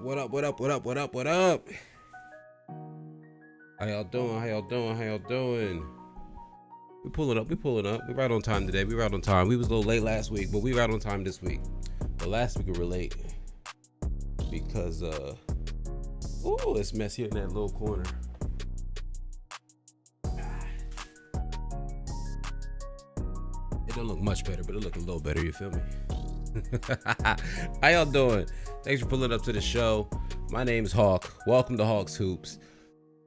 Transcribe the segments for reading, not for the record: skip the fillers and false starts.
What up, what up, what up, what up, what up? How y'all doing? How y'all doing? How y'all doing? We pulling up, we pulling up. We right on time today. We right on time. We was a little late last week, but we right on time this week. But last week we were late because it's messy in that little corner. It don't look much better, but it look a little better, you feel me? How y'all doing? Thanks for pulling up to the show. My name's Hawk. Welcome to Hawk's Hoops,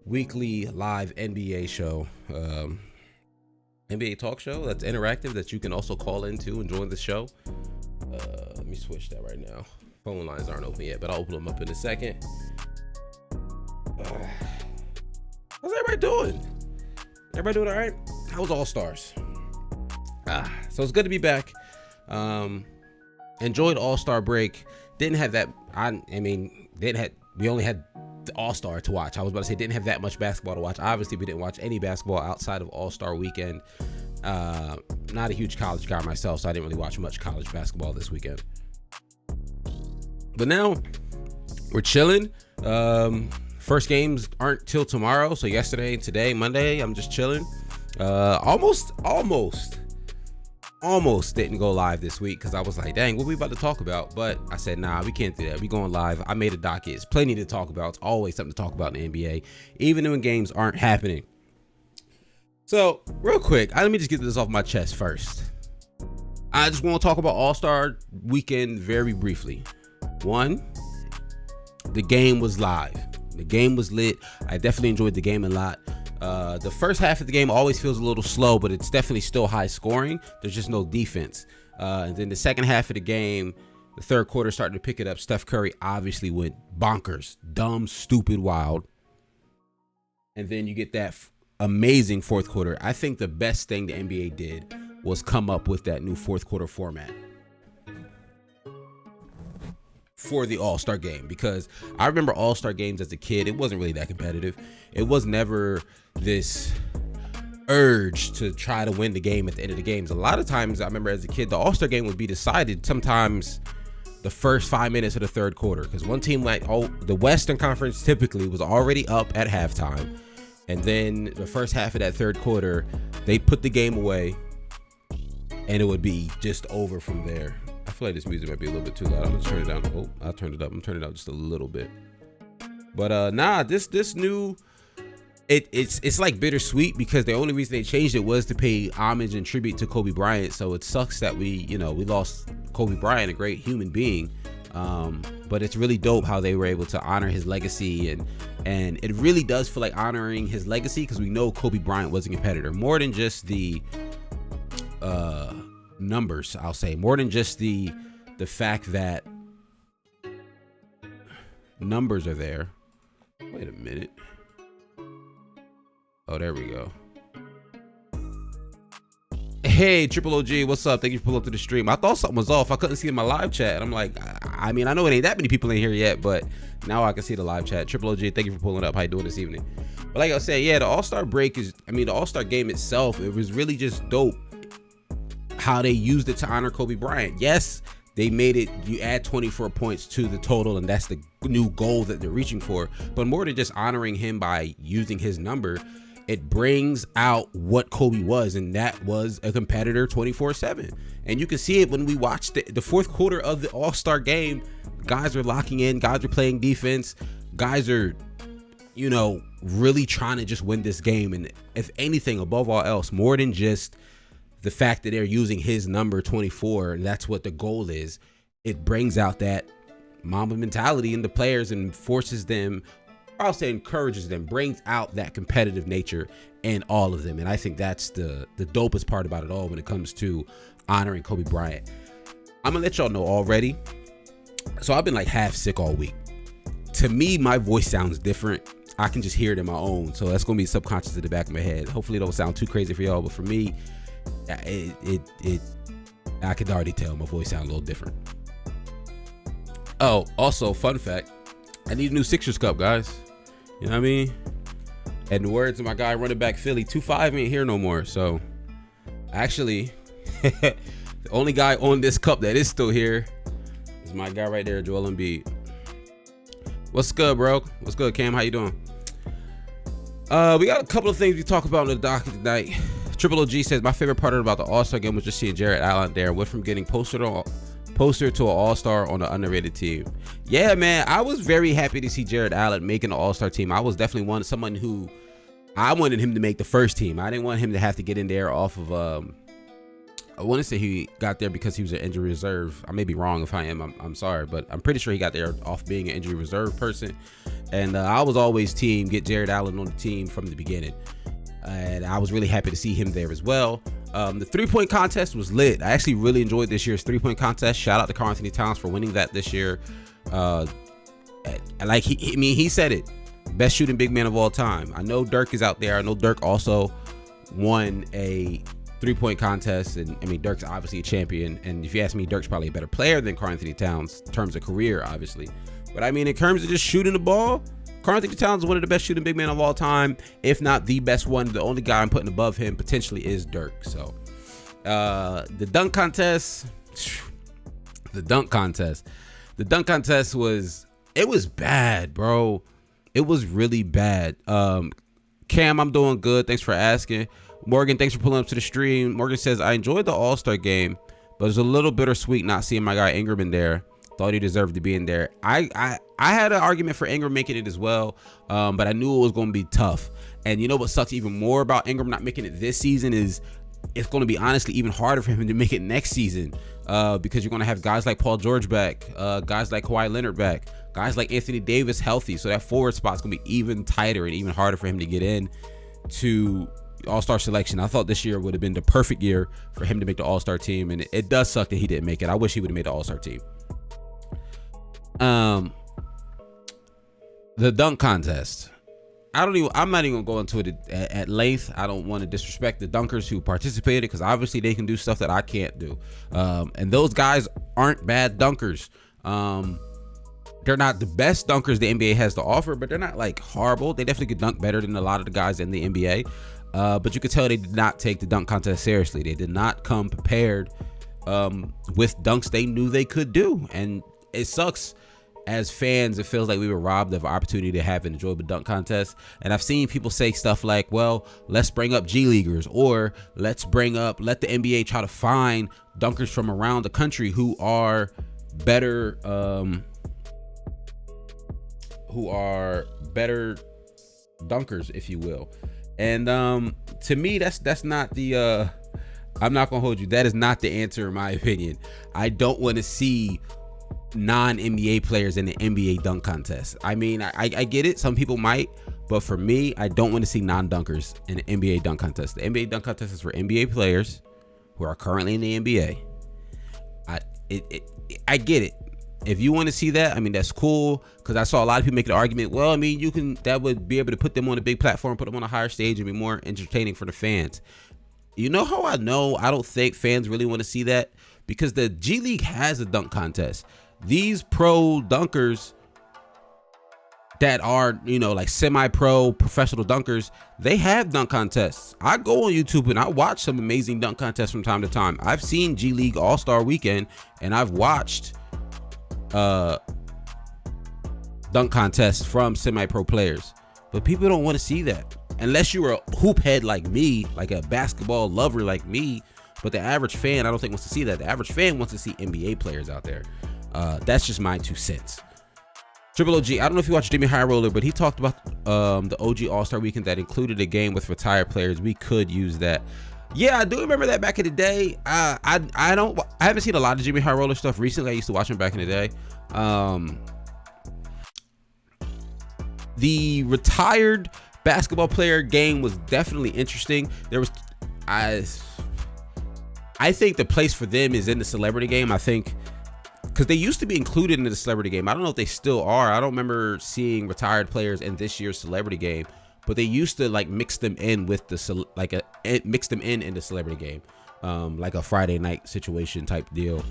weekly live NBA show, NBA talk show that's interactive that you can also call into and join the show. Let me switch that right now. Phone lines aren't open yet, but I'll open them up in a second. How's everybody doing? Everybody doing all right? How was All Stars? So it's good to be back. Enjoyed All-Star break. Didn't have that. We only had the All-Star to watch. I was about to say didn't have that much basketball to watch. Obviously, we didn't watch any basketball outside of All-Star weekend. Not a huge college guy myself, so I didn't really watch much college basketball this weekend. But now we're chilling. First games aren't till tomorrow, so yesterday and today, Monday, I'm just chilling. Almost didn't go live this week because I was like, dang, what we about to talk about? But I said, nah, we can't do that. We going live. I made a docket. It's plenty to talk about. It's always something to talk about in the NBA, even when games aren't happening. So real quick, let me just get this off my chest first. I just want to talk about All-Star weekend very briefly. One, the game was live. The game was lit. I definitely enjoyed the game a lot. The first half of the game always feels a little slow, but it's definitely still high scoring. There's just no defense. And then the second half of the game, the third quarter started to pick it up. Steph Curry obviously went bonkers, dumb, stupid, wild. And then you get that amazing fourth quarter. I think the best thing the NBA did was come up with that new fourth quarter format for the All-Star game, because I remember All-Star games as a kid. It wasn't really that competitive. It was never this urge to try to win the game at the end of the games. A lot of times I remember as a kid, the All-Star game would be decided sometimes the first 5 minutes of the third quarter, because one team like the Western Conference typically was already up at halftime, and then the first half of that third quarter they put the game away and it would be just over from there. I feel like this music might be a little bit too loud. I'm gonna turn it down. Oh, I turned it up. I'm turning it up just a little bit. But this new, it's like bittersweet, because the only reason they changed it was to pay homage and tribute to Kobe Bryant. So it sucks that we lost Kobe Bryant, a great human being. But it's really dope how they were able to honor his legacy, and it really does feel like honoring his legacy, because we know Kobe Bryant was a competitor, more than just the numbers. I'll say more than just the fact that numbers are there. Wait a minute. Oh, there we go. Hey, Triple OG, what's up? Thank you for pulling up to the stream. I thought something was off. I couldn't see in my live chat. I'm like, I know it ain't that many people in here yet, but now I can see the live chat. Triple OG, thank you for pulling up. How you doing this evening? But like I said, yeah, the All-Star break the All-Star game itself, it was really just dope how they used it to honor Kobe Bryant. Yes, they made it, you add 24 points to the total, and that's the new goal that they're reaching for. But more than just honoring him by using his number, it brings out what Kobe was, and that was a competitor 24/7. And you can see it when we watched the fourth quarter of the All-Star game. Guys are locking in, guys are playing defense, guys are, really trying to just win this game. And if anything, above all else, more than just the fact that they're using his number 24, and that's what the goal is, it brings out that Mamba mentality in the players and forces them, I'll say encourages them, brings out that competitive nature in all of them. And I think that's the dopest part about it all when it comes to honoring Kobe Bryant. I'm gonna let y'all know already. So I've been like half sick all week. To me, my voice sounds different. I can just hear it in my own. So that's gonna be subconscious at the back of my head. Hopefully it don't sound too crazy for y'all, but for me, I could already tell my voice sounds a little different. Oh, also, fun fact, I need a new Sixers cup, guys. You know what I mean? And the words of my guy running back Philly, 2-5 ain't here no more. So actually, the only guy on this cup that is still here is my guy right there, Joel Embiid. What's good, bro? What's good, Cam? How you doing? We got a couple of things we talk about on the docket tonight. Triple OG says, my favorite part about the All-Star game was just seeing Jarrett Allen there. Went from getting poster to an All-Star on an underrated team. Yeah, man, I was very happy to see Jarrett Allen making the All-Star team. I was definitely someone who I wanted him to make the first team. I didn't want him to have to get in there off of I want to say he got there because he was an injury reserve. I may be wrong. If I am, I'm sorry, but I'm pretty sure he got there off being an injury reserve person. And I was always team get Jarrett Allen on the team from the beginning, and I was really happy to see him there as well. The 3-point contest was lit. I actually really enjoyed this year's 3-point contest. Shout out to Karl Anthony Towns for winning that this year. Like he said it, best shooting big man of all time. I know Dirk is out there. I know Dirk also won a 3-point contest, and I mean Dirk's obviously a champion, and if you ask me, Dirk's probably a better player than Karl Anthony Towns in terms of career, obviously. But I mean, in terms of just shooting the ball, Karl Anthony Towns is one of the best shooting big men of all time, if not the best one. The only guy I'm putting above him potentially is Dirk. So the dunk contest was bad, bro. It was really bad. Cam, I'm doing good. Thanks for asking. Morgan, thanks for pulling up to the stream. Morgan says, I enjoyed the All-Star game, but it's a little bittersweet not seeing my guy Ingram in there. Thought he deserved to be in there. I had an argument for Ingram making it as well, but I knew it was going to be tough. And you know what sucks even more about Ingram not making it this season is it's going to be honestly even harder for him to make it next season, because you're going to have guys like Paul George back, guys like Kawhi Leonard back, guys like Anthony Davis healthy. So that forward spot's going to be even tighter and even harder for him to get in to All-Star selection. I thought this year would have been the perfect year for him to make the All-Star team, and it does suck that he didn't make it. I wish he would have made the All-Star team. The dunk contest. I'm not even going to go into it at length. I don't want to disrespect the dunkers who participated, because obviously they can do stuff that I can't do. And those guys aren't bad dunkers. They're not the best dunkers the NBA has to offer, but they're not like horrible. They definitely could dunk better than a lot of the guys in the NBA. But you could tell they did not take the dunk contest seriously. They did not come prepared with dunks they knew they could do. And it sucks. As fans, it feels like we were robbed of an opportunity to have an enjoyable dunk contest. And I've seen people say stuff like, well, let's bring up G Leaguers, or let the NBA try to find dunkers from around the country who are better dunkers, if you will. And to me, that's not the I'm not gonna hold you, that is not the answer in my opinion. I don't want to see non-NBA players in the NBA dunk contest. I mean, I get it, some people might, but for me, I don't want to see non-dunkers in the NBA dunk contest. The NBA dunk contest is for NBA players who are currently in the NBA. I get it. If you want to see that, I mean, that's cool, because I saw a lot of people make the argument, well, I mean, that would be able to put them on a big platform, put them on a higher stage, and be more entertaining for the fans. You know how I know I don't think fans really want to see that? Because the G League has a dunk contest. These pro dunkers that are, like semi-pro professional dunkers, they have dunk contests. I go on YouTube and I watch some amazing dunk contests from time to time. I've seen G League All-Star Weekend, and I've watched dunk contests from semi-pro players, but people don't want to see that unless you're a hoop head like me, like a basketball lover like me. But the average fan, I don't think, wants to see that. The average fan wants to see NBA players out there. That's just my 2 cents. Triple OG, I don't know if you watched Jimmy High Roller, but he talked about the OG All-Star Weekend that included a game with retired players. We could use that. Yeah, I do remember that back in the day. I haven't seen a lot of Jimmy High Roller stuff recently. I used to watch him back in the day. The retired basketball player game was definitely interesting. I think the place for them is in the celebrity game. I think because they used to be included in the celebrity game. I don't know if they still are. I don't remember seeing retired players in this year's celebrity game, but they used to like mix them in with the in the celebrity game, like a Friday night situation type deal.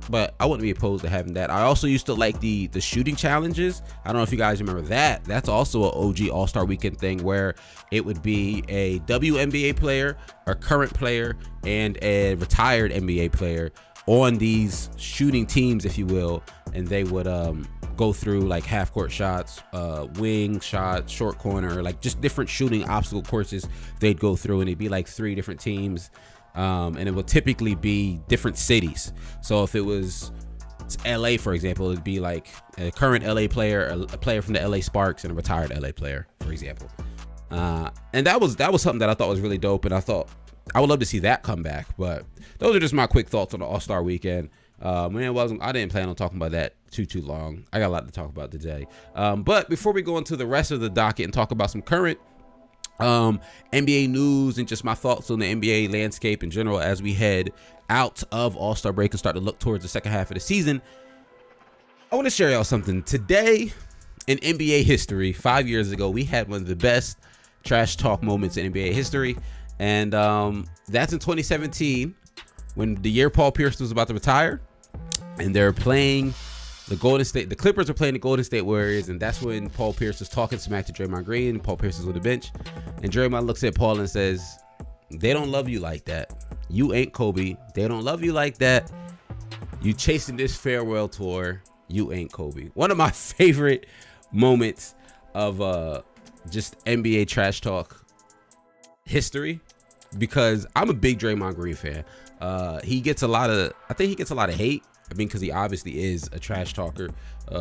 But I wouldn't be opposed to having that. I also used to like the shooting challenges. I don't know if you guys remember that. That's also an OG All-Star Weekend thing where it would be a WNBA player, a current player, and a retired NBA player on these shooting teams, if you will, and they would go through like half court shots, wing shots, short corner, like just different shooting obstacle courses they'd go through, and it'd be like 3 different teams, and it would typically be different cities. So if it was LA, for example, it'd be like a current LA player, a player from the LA Sparks, and a retired LA player, for example. And that was something that I thought was really dope, and I thought I would love to see that come back. But those are just my quick thoughts on the All-Star weekend. I didn't plan on talking about that too long. I got a lot to talk about today. But before we go into the rest of the docket and talk about some current NBA news and just my thoughts on the NBA landscape in general as we head out of All-Star break and start to look towards the second half of the season, I want to share y'all something. Today in NBA history, 5 years ago, we had one of the best trash talk moments in NBA history. And that's in 2017, when the year Paul Pierce was about to retire, and they're playing the Clippers are playing the Golden State Warriors, and that's when Paul Pierce is talking smack to Draymond Green, and Paul Pierce is on the bench, and Draymond looks at Paul and says, "They don't love you like that. You ain't Kobe. They don't love you like that. You chasing this farewell tour. You ain't Kobe." One of my favorite moments of just NBA trash talk history, because I'm a big Draymond Green fan. I think he gets a lot of hate. I mean, because he obviously is a trash talker.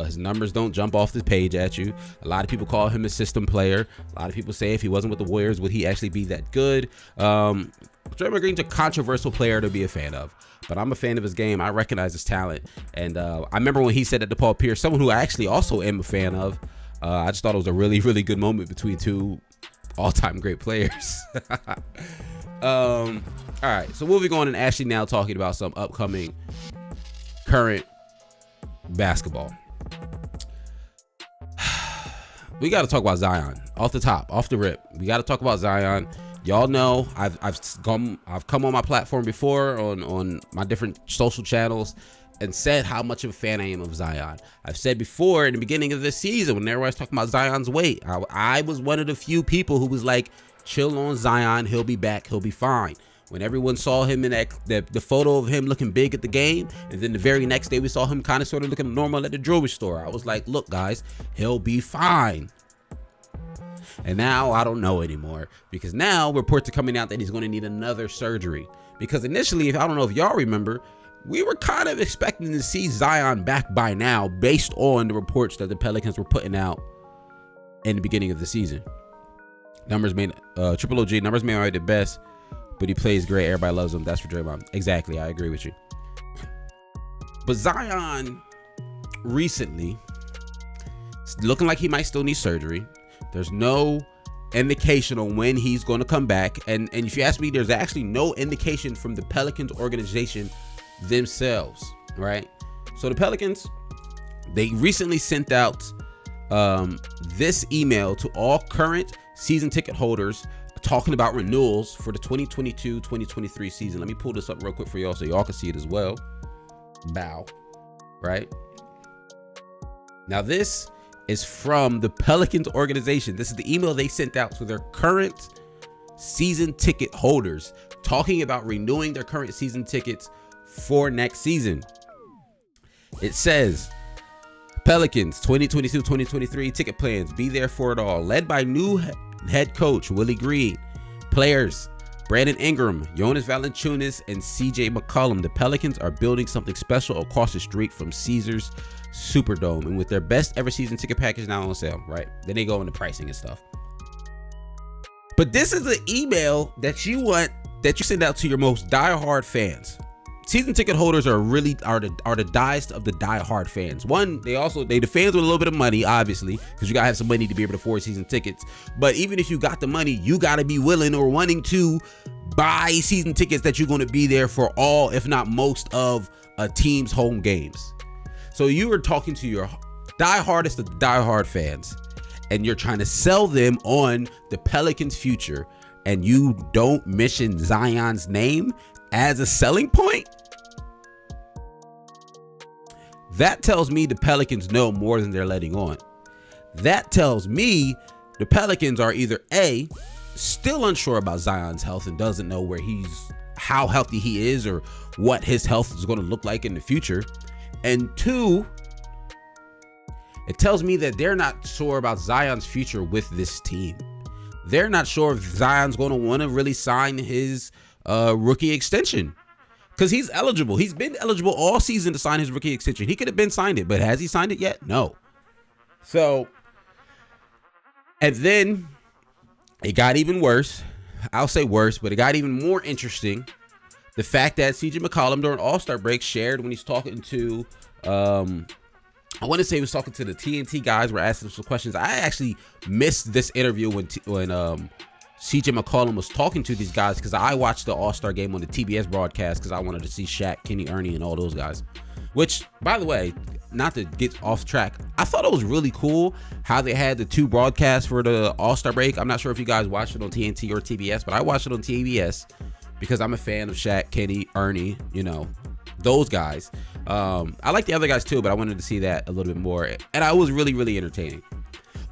His numbers don't jump off the page at you. A lot of people call him a system player. A lot of people say if he wasn't with the Warriors, would he actually be that good? Draymond Green's a controversial player to be a fan of, but I'm a fan of his game. I recognize his talent. And I remember when he said that to Paul Pierce, someone who I actually also am a fan of. I just thought it was a really, really good moment between two all-time great players. All right, so moving on and actually now talking about some upcoming current basketball. We got to talk about Zion off the rip. We got to talk about Zion. Y'all know I've come on my platform before on my different social channels and said how much of a fan I am of Zion. I've said before in the beginning of this season when everyone was talking about Zion's weight, I was one of the few people who was like, chill on Zion, he'll be back, he'll be fine. When everyone saw him in the photo of him looking big at the game, and then the very next day we saw him kind of sort of looking normal at the jewelry store, I was like, look guys, he'll be fine. And now I don't know anymore, because now reports are coming out that he's going to need another surgery. Because initially, I don't know if y'all remember, we were kind of expecting to see Zion back by now based on the reports that the Pelicans were putting out in the beginning of the season. Triple OG, numbers may not be the best, but he plays great. Everybody loves him. That's for Draymond. Exactly. I agree with you. But Zion recently, it's looking like he might still need surgery. There's no indication on when he's going to come back. And if you ask me, there's actually no indication from the Pelicans organization themselves, right? So the Pelicans, they recently sent out this email to all current season ticket holders talking about renewals for the 2022-2023 season. Let me pull this up real quick for y'all so y'all can see it as well. Bow. Right? Now this is from the Pelicans organization. This is the email they sent out to their current season ticket holders talking about renewing their current season tickets for next season. It says, Pelicans 2022-2023 ticket plans, be there for it all. Led by new head coach Willie Green, players Brandon Ingram, Jonas Valanciunas, and CJ McCollum, the Pelicans are building something special across the street from Caesars Superdome, and with their best ever season ticket package now on sale. Right, then they go into pricing and stuff. But this is an email that you send out to your most diehard fans. Season ticket holders are the diest of the diehard fans. One, they the fans with a little bit of money, obviously, because you gotta have some money to be able to afford season tickets. But even if you got the money, you gotta be willing or wanting to buy season tickets that you're gonna be there for all, if not most, of a team's home games. So you are talking to your diehardest of the diehard fans, and you're trying to sell them on the Pelicans' future, and you don't mention Zion's name as a selling point. That tells me the Pelicans know more than they're letting on. That tells me the Pelicans are either A, still unsure about Zion's health and doesn't know where he's how healthy he is or what his health is going to look like in the future. And two, it tells me that they're not sure about Zion's future with this team. They're not sure if Zion's going to want to really sign his rookie extension, because he's eligible. He's been eligible all season to sign his rookie extension. He could have been signed it, but has he signed it yet? No. So, and then it got even worse. I'll say worse, but it got even more interesting. The fact that CJ McCollum during All-Star break shared when he's talking to, I want to say he was talking to the TNT guys, were asking some questions. I actually missed this interview when CJ McCollum was talking to these guys, because I watched the All-Star game on the TBS broadcast because I wanted to see Shaq, Kenny, Ernie, and all those guys. Which, by the way, not to get off track, I thought it was really cool how they had the two broadcasts for the All-Star break. I'm not sure if you guys watched it on TNT or TBS, but I watched it on TBS because I'm a fan of Shaq, Kenny, Ernie, you know, those guys. I like the other guys too, but I wanted to see that a little bit more. And I was really, really entertaining.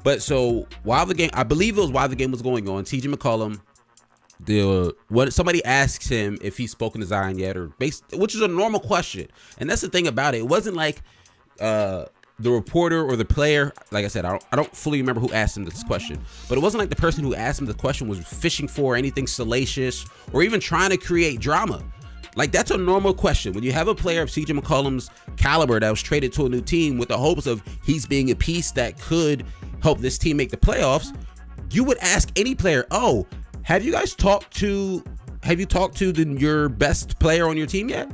But so while the game, I believe it was while the game was going on, CJ McCollum, somebody asks him if he's spoken to Zion yet, which is a normal question. And that's the thing about it. It wasn't like the reporter or the player, like I said, I don't fully remember who asked him this question, but it wasn't like the person who asked him the question was fishing for anything salacious or even trying to create drama. Like, that's a normal question. When you have a player of CJ McCollum's caliber that was traded to a new team with the hopes of he's being a piece that could help this team make the playoffs, you would ask any player, oh, have you talked to your best player on your team yet?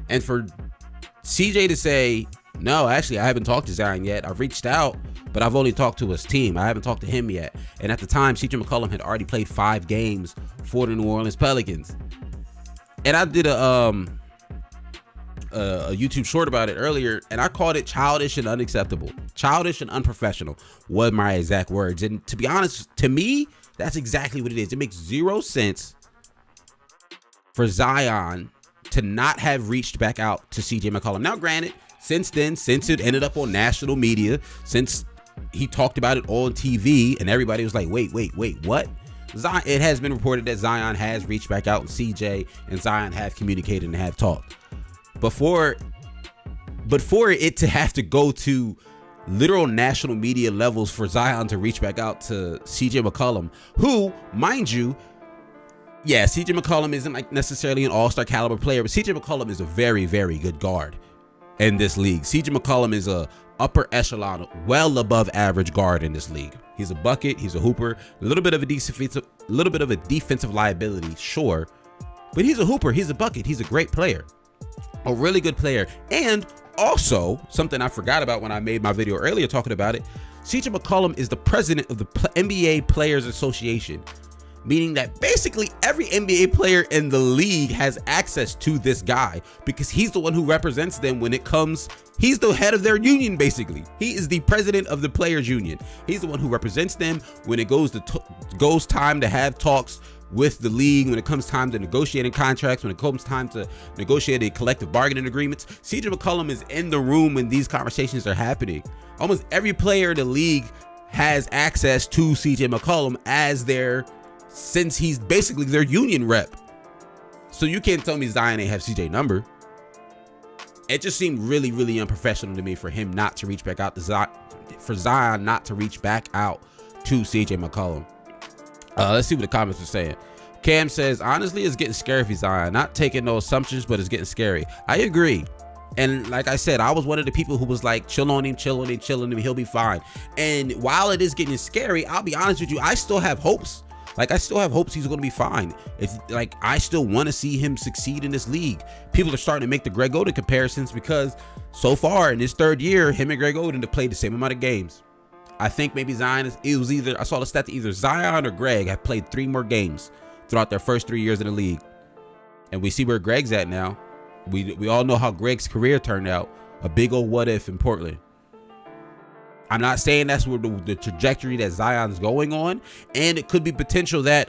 And for CJ to say, no, actually, I haven't talked to Zion yet. I've reached out, but I've only talked to his team. I haven't talked to him yet. And at the time, CJ McCollum had already played 5 games for the New Orleans Pelicans. And I did a YouTube short about it earlier, and I called it childish and unacceptable. Childish and unprofessional were my exact words. And to be honest, to me, that's exactly what it is. It makes 0 sense for Zion to not have reached back out to CJ McCollum. Now, granted, since it ended up on national media, since he talked about it on TV, and everybody was like, wait, what? Zion, it has been reported that Zion has reached back out, and CJ and Zion have communicated and have talked. But for it to have to go to literal national media levels for Zion to reach back out to CJ McCollum, who, mind you, yeah, CJ McCollum isn't like necessarily an all-star caliber player, but CJ McCollum is a very, very good guard in this league. CJ McCollum is a upper echelon, well above average guard in this league. He's a bucket, he's a hooper, a little bit of a defensive liability, sure, but he's a hooper, he's a bucket, he's a great player, a really good player. And also, something I forgot about when I made my video earlier talking about it, CJ McCollum is the president of the NBA Players Association, meaning that basically every NBA player in the league has access to this guy because he's the one who represents them when it comes. He's the head of their union, basically. He is the president of the players union. He's the one who represents them when it goes time to have talks with the league, when it comes time to negotiating contracts, when it comes time to negotiating collective bargaining agreements. CJ McCollum is in the room when these conversations are happening. Almost every player in the league has access to CJ McCollum since he's basically their union rep. So you can't tell me Zion ain't have CJ number. It just seemed really, really unprofessional to me for him not to reach back out to Zion, for Zion not to reach back out to CJ McCollum. Let's see what the comments are saying. Cam says, honestly, it's getting scary for Zion. Not taking no assumptions, but it's getting scary. I agree. And like I said, I was one of the people who was like, chill on him, he'll be fine. And while it is getting scary, I'll be honest with you, I still have hopes. Like, I still have hopes he's going to be fine. I still want to see him succeed in this league. People are starting to make the Greg Oden comparisons because so far in his 3rd year, him and Greg Oden have played the same amount of games. I think maybe I saw the stat that either Zion or Greg have played 3 more games throughout their first 3 years in the league. And we see where Greg's at now. We all know how Greg's career turned out. A big old what if in Portland. I'm not saying that's where the trajectory that Zion's going on, and it could be potential that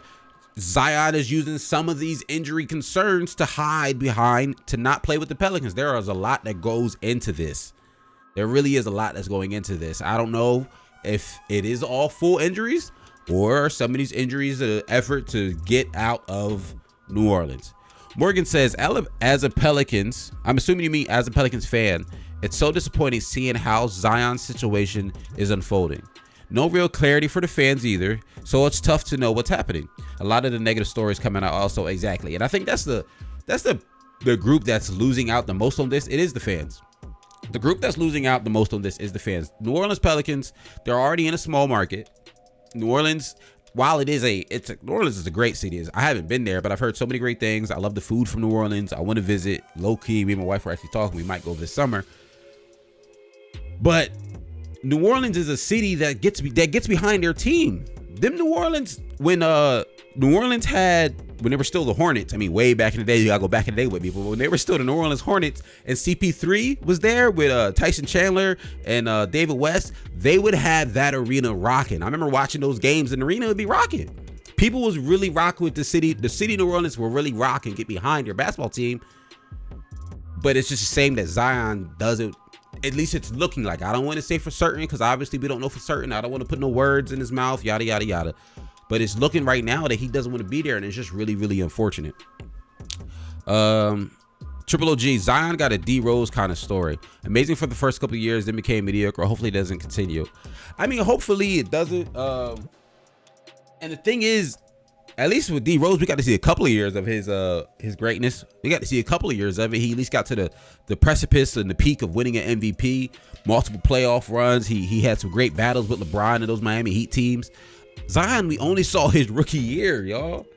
Zion is using some of these injury concerns to hide behind to not play with the Pelicans. There is a lot that goes into this. There really is a lot that's going into this. I don't know if it is all full injuries or some of these injuries an effort to get out of New Orleans. Morgan says, as a Pelicans, I'm assuming you mean as a Pelicans fan, it's so disappointing seeing how Zion's situation is unfolding. No real clarity for the fans either, so it's tough to know what's happening. A lot of the negative stories coming out also, exactly. And I think that's the group that's losing out the most on this. It is the fans. The group that's losing out the most on this is the fans. New Orleans Pelicans, they're already in a small market. New Orleans, while New Orleans is a great city. I haven't been there, but I've heard so many great things. I love the food from New Orleans. I want to visit. Low key, me and my wife were actually talking. We might go this summer. But New Orleans is a city that gets behind their team. Them New Orleans, when New Orleans when they were still the Hornets, I mean, way back in the day, you gotta go back in the day with me, but when they were still the New Orleans Hornets and CP3 was there with Tyson Chandler and David West, they would have that arena rocking. I remember watching those games and the arena would be rocking. People was really rocking with the city. The city of New Orleans were really rocking, get behind their basketball team. But it's just the same that Zion doesn't. At least it's looking like. I don't want to say for certain because obviously we don't know for certain. I don't want to put no words in his mouth, yada, yada, yada. But it's looking right now that he doesn't want to be there, and it's just really, really unfortunate. Triple OG, Zion got a D Rose kind of story. Amazing for the first couple of years, then became mediocre. Hopefully it doesn't continue. I mean, hopefully it doesn't. And the thing is, at least with D Rose, we got to see a couple of years of his greatness. We got to see a couple of years of it. He at least got to the precipice and the peak of winning an MVP, multiple playoff runs. He had some great battles with LeBron and those Miami Heat teams. Zion, we only saw his rookie year, y'all.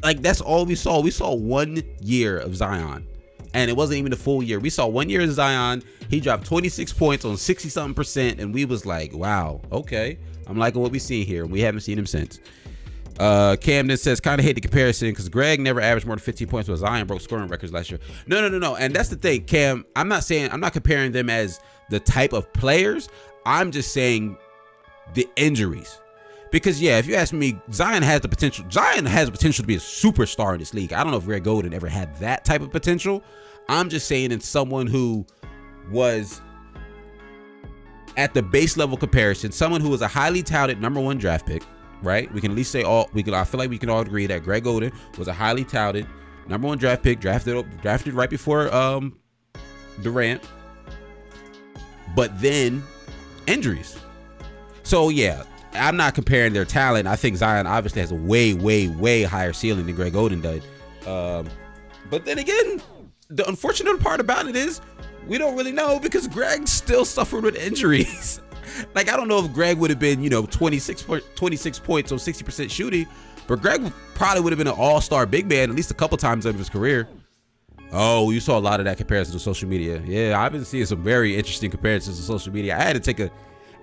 Like, that's all we saw. We saw 1 year of Zion, and it wasn't even a full year. We saw 1 year of Zion. He dropped 26 points on 60-something%, and we was like, wow, okay. I'm liking what we see here, and we haven't seen him since. Camden says, kind of hate the comparison because Greg never averaged more than 15 points, but Zion broke scoring records last year. No. And that's the thing, Cam. I'm not comparing them as the type of players. I'm just saying the injuries. Because, yeah, if you ask me, Zion has the potential to be a superstar in this league. I don't know if Greg Oden ever had that type of potential. I'm just saying in someone who was at the base level comparison, someone who was a highly touted #1 draft pick, right? We can at least say I feel like we can all agree that Greg Oden was a highly touted #1 draft pick, drafted right before Durant, but then injuries. So, yeah. I'm not comparing their talent. I think Zion obviously has a way, way, way higher ceiling than Greg Oden did. But then again, the unfortunate part about it is we don't really know because Greg still suffered with injuries. Like, I don't know if Greg would have been, 26 points on 60% shooting, but Greg probably would have been an all-star big man at least a couple times over his career. Oh, you saw a lot of that comparison to social media. Yeah, I've been seeing some very interesting comparisons to social media. I had to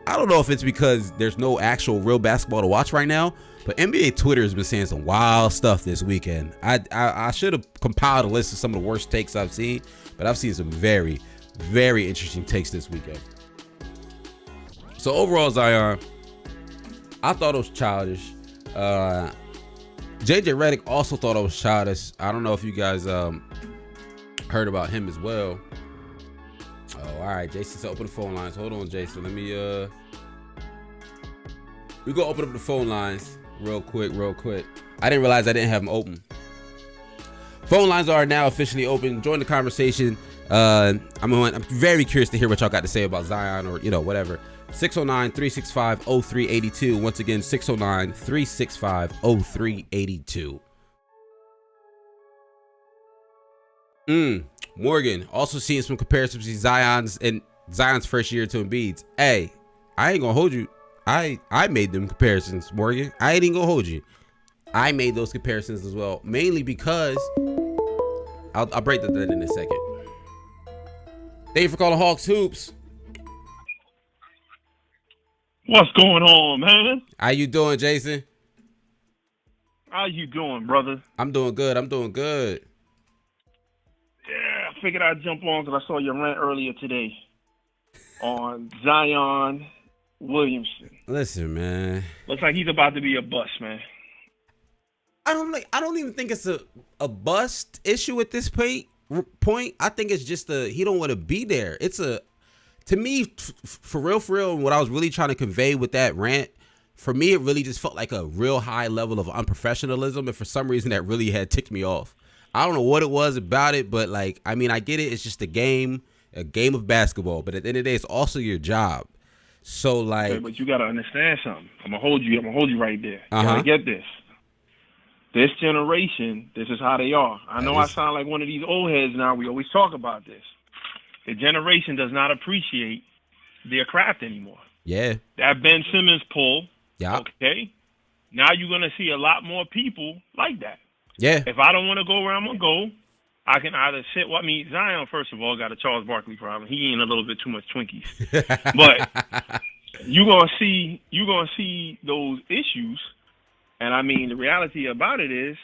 I don't know if it's because there's no actual real basketball to watch right now, but NBA Twitter has been saying some wild stuff this weekend. I should have compiled a list of some of the worst takes I've seen, but I've seen some very, very interesting takes this weekend. So overall, Zion, I thought it was childish. JJ Redick also thought it was childish. I don't know if you guys heard about him as well. Oh, all right. Jason said open the phone lines. Hold on, Jason. Let me we go open up the phone lines real quick. I didn't realize I didn't have them open. Phone lines are now officially open. Join the conversation. I'm very curious to hear what y'all got to say about Zion or whatever. 609-365-0382. Once again, 609-365-0382. Morgan also seeing some comparisons between Zion's first year to Embiid's. Hey, I ain't gonna hold you. I made them comparisons, Morgan. I ain't even gonna hold you. I made those comparisons as well, mainly because I'll break that in a second. Thank you for calling Hawks Hoops. What's going on, man? How you doing, Jason? How you doing, brother? I'm doing good. Yeah, I figured I'd jump on because I saw your rant earlier today on Zion Williamson. Listen, man. Looks like he's about to be a bust, man. I don't even think it's a bust issue at this point. I think it's just he don't want to be there. To me, for real, and what I was really trying to convey with that rant, for me, it really just felt like a real high level of unprofessionalism, and for some reason, that really had ticked me off. I don't know what it was about it, but like, I mean, I get it. It's just a game of basketball. But at the end of the day, it's also your job. So like, okay, but you gotta understand something. I'm gonna hold you right there. You Uh-huh. gotta get this. This generation, this is how they are. I know I sound like one of these old heads now. We always talk about this. The generation does not appreciate their craft anymore. yeah, That Ben Simmons pull, yeah, okay? Now you're going to see a lot more people like that. yeah. If I don't want to go where I'm going to go, I can either sit. Well, I mean, Zion, first of all, got a Charles Barkley problem. He eating a little bit too much Twinkies. But you're going to see those issues. And, I mean, the reality about it is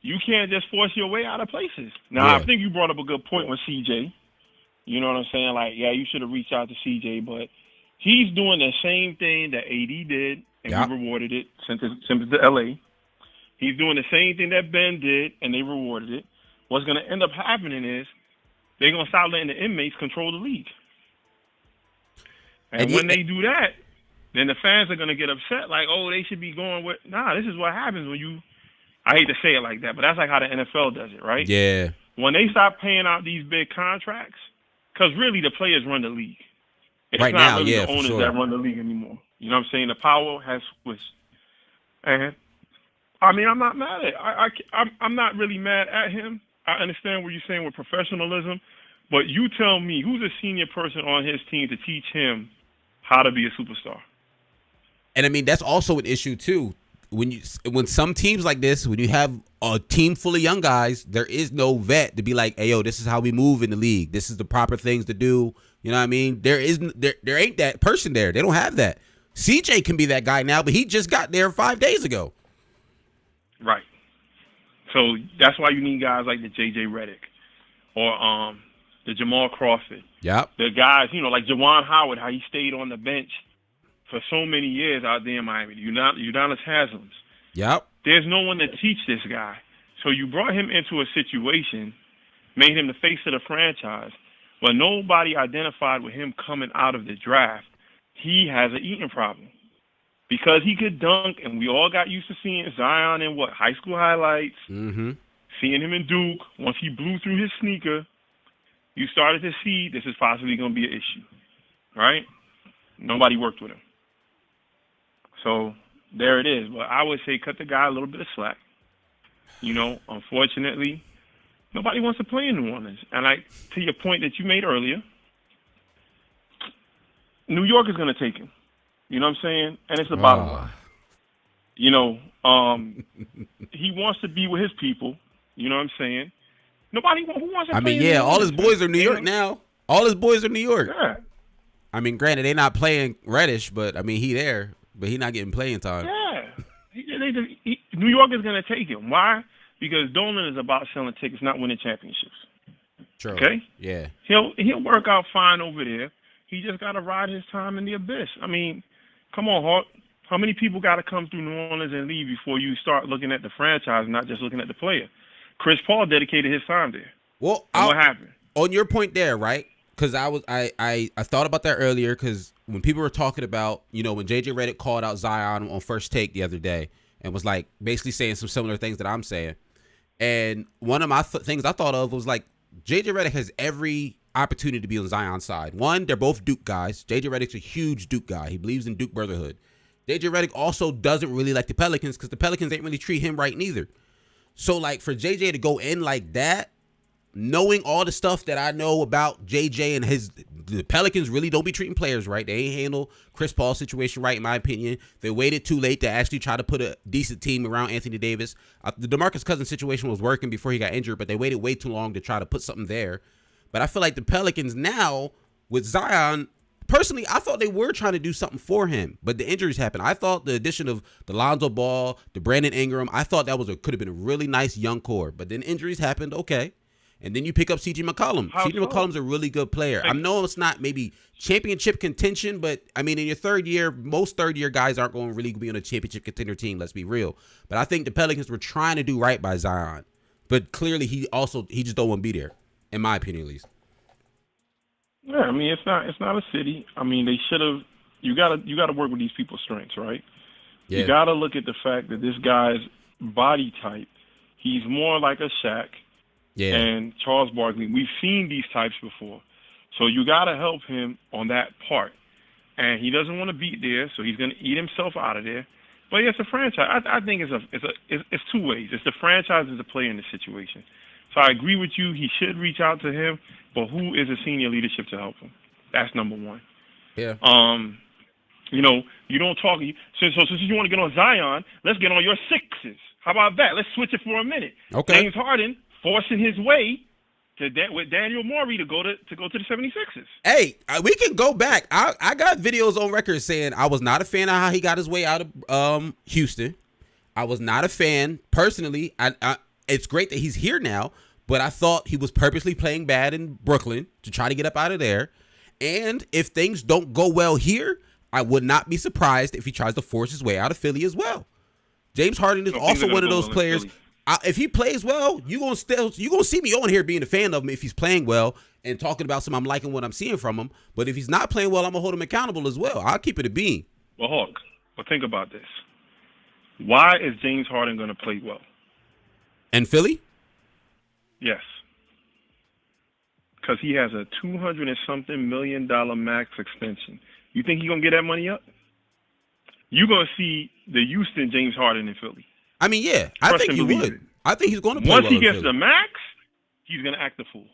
you can't just force your way out of places. Now, Yeah. I think you brought up a good point with CJ. You know what I'm saying? Like, yeah, you should have reached out to CJ, but he's doing the same thing that AD did, and Yeah. we rewarded it, sent it to LA. He's doing the same thing that Ben did, and they rewarded it. What's going to end up happening is they're going to start letting the inmates control the league. And when they do that, then the fans are going to get upset, like, oh, they should be going with – nah, this is what happens when you – I hate to say it like that, but that's like how the NFL does it, right? Yeah. When they stop paying out these big contracts, because really the players run the league. It's Right not now, really yeah, the for owners sure. that run the league anymore. You know what I'm saying? The power has switched. And, I mean, I'm not mad at it. I'm not really mad at him. I understand what you're saying with professionalism, but you tell me, who's a senior person on his team to teach him how to be a superstar? And I mean, that's also an issue too. When some teams like this, when you have a team full of young guys, there is no vet to be like, hey, yo, this is how we move in the league. This is the proper things to do. You know what I mean? There ain't that person there. They don't have that. CJ can be that guy now, but he just got there 5 days ago. Right. So that's why you need guys like the J.J. Redick or the Jamal Crawford. Yep. The guys, you know, like Juwan Howard, how he stayed on the bench for so many years out there in Miami. Udonis Haslam's. Yep. There's no one to teach this guy. So you brought him into a situation, made him the face of the franchise, but nobody identified with him coming out of the draft. He has an eating problem. Because he could dunk, and we all got used to seeing Zion in high school highlights, seeing him in Duke. Once he blew through his sneaker, you started to see this is possibly going to be an issue, right? Nobody worked with him. So there it is. But I would say cut the guy a little bit of slack. You know, unfortunately, nobody wants to play in New Orleans. And to your point that you made earlier, New York is going to take him. You know what I'm saying? And it's the bottom line. You know, he wants to be with his people. You know what I'm saying? Who wants to play in New all Orleans? his boys are New York now. All his boys are New York. Yeah. I mean, granted, they're not playing Reddish, but I mean, he there, but he not getting playing time. Yeah. New York is going to take him. Why? Because Dolan is about selling tickets, not winning championships. True. Okay? Yeah. He'll work out fine over there. He just got to ride his time in the abyss. I mean, come on, Hawk. How many people got to come through New Orleans and leave before you start looking at the franchise, not just looking at the player? Chris Paul dedicated his time there. Well, what happened? On your point there, right? Because I thought about that earlier. Because when people were talking about, you know, when JJ Redick called out Zion on First Take the other day and was like basically saying some similar things that I'm saying, and one of my things I thought of was like JJ Redick has every opportunity to be on Zion's side. One, they're both Duke guys. JJ Redick's a huge Duke guy. He believes in Duke brotherhood. JJ Redick also doesn't really like the Pelicans because the Pelicans ain't really treat him right neither. So, like, for JJ to go in like that, knowing all the stuff that I know about JJ and the Pelicans really don't be treating players right. They ain't handle Chris Paul's situation right, in my opinion. They waited too late to actually try to put a decent team around Anthony Davis. The DeMarcus Cousins situation was working before he got injured, but they waited way too long to try to put something there. But I feel like the Pelicans now, with Zion, personally, I thought they were trying to do something for him, but the injuries happened. I thought the addition of the Lonzo Ball, the Brandon Ingram, I thought that could have been a really nice young core. But then injuries happened, okay. And then you pick up C.J. McCollum. C.J. McCollum's a really good player. I know it's not maybe championship contention, but, I mean, in your third year, most third-year guys aren't going to really be on a championship contender team, let's be real. But I think the Pelicans were trying to do right by Zion. But clearly he just don't want to be there, in my opinion at least. Yeah, I mean, it's not a city. I mean, they should have. You gotta work with these people's strengths, right? Yeah. You gotta look at the fact that this guy's body type, He's more like a Shaq and Charles Barkley. We've seen these types before. So you got to help him on that part. And he doesn't want to beat there, so he's going to eat himself out of there. But yeah, it's a franchise. I think it's two ways. It's the franchise and the player in the situation. So I agree with you. He should reach out to him, but who is the senior leadership to help him? That's number one. Yeah. You know, you don't talk. So since you want to get on Zion, let's get on your sixes. How about that? Let's switch it for a minute. Okay. James Harden forcing his way with Daniel Morey to go to the 76ers. Hey, we can go back. I got videos on record saying I was not a fan of how he got his way out of Houston. I was not a fan personally. It's great that he's here now, but I thought he was purposely playing bad in Brooklyn to try to get up out of there. And if things don't go well here, I would not be surprised if he tries to force his way out of Philly as well. James Harden is also one of those players. If he plays well, you're gonna see me on here being a fan of him if he's playing well and talking about some I'm liking what I'm seeing from him. But if he's not playing well, I'm gonna hold him accountable as well. I'll keep it a bean. Well, Hawk, but think about this. Why is James Harden gonna play well? And Philly? Yes. Because he has a $200 and something million max extension. You think he's gonna get that money up? You're gonna see the Houston James Harden in Philly. I mean, yeah, I think he would. I think he's going to play once well he in gets Philly. the max, he's going to act the fool.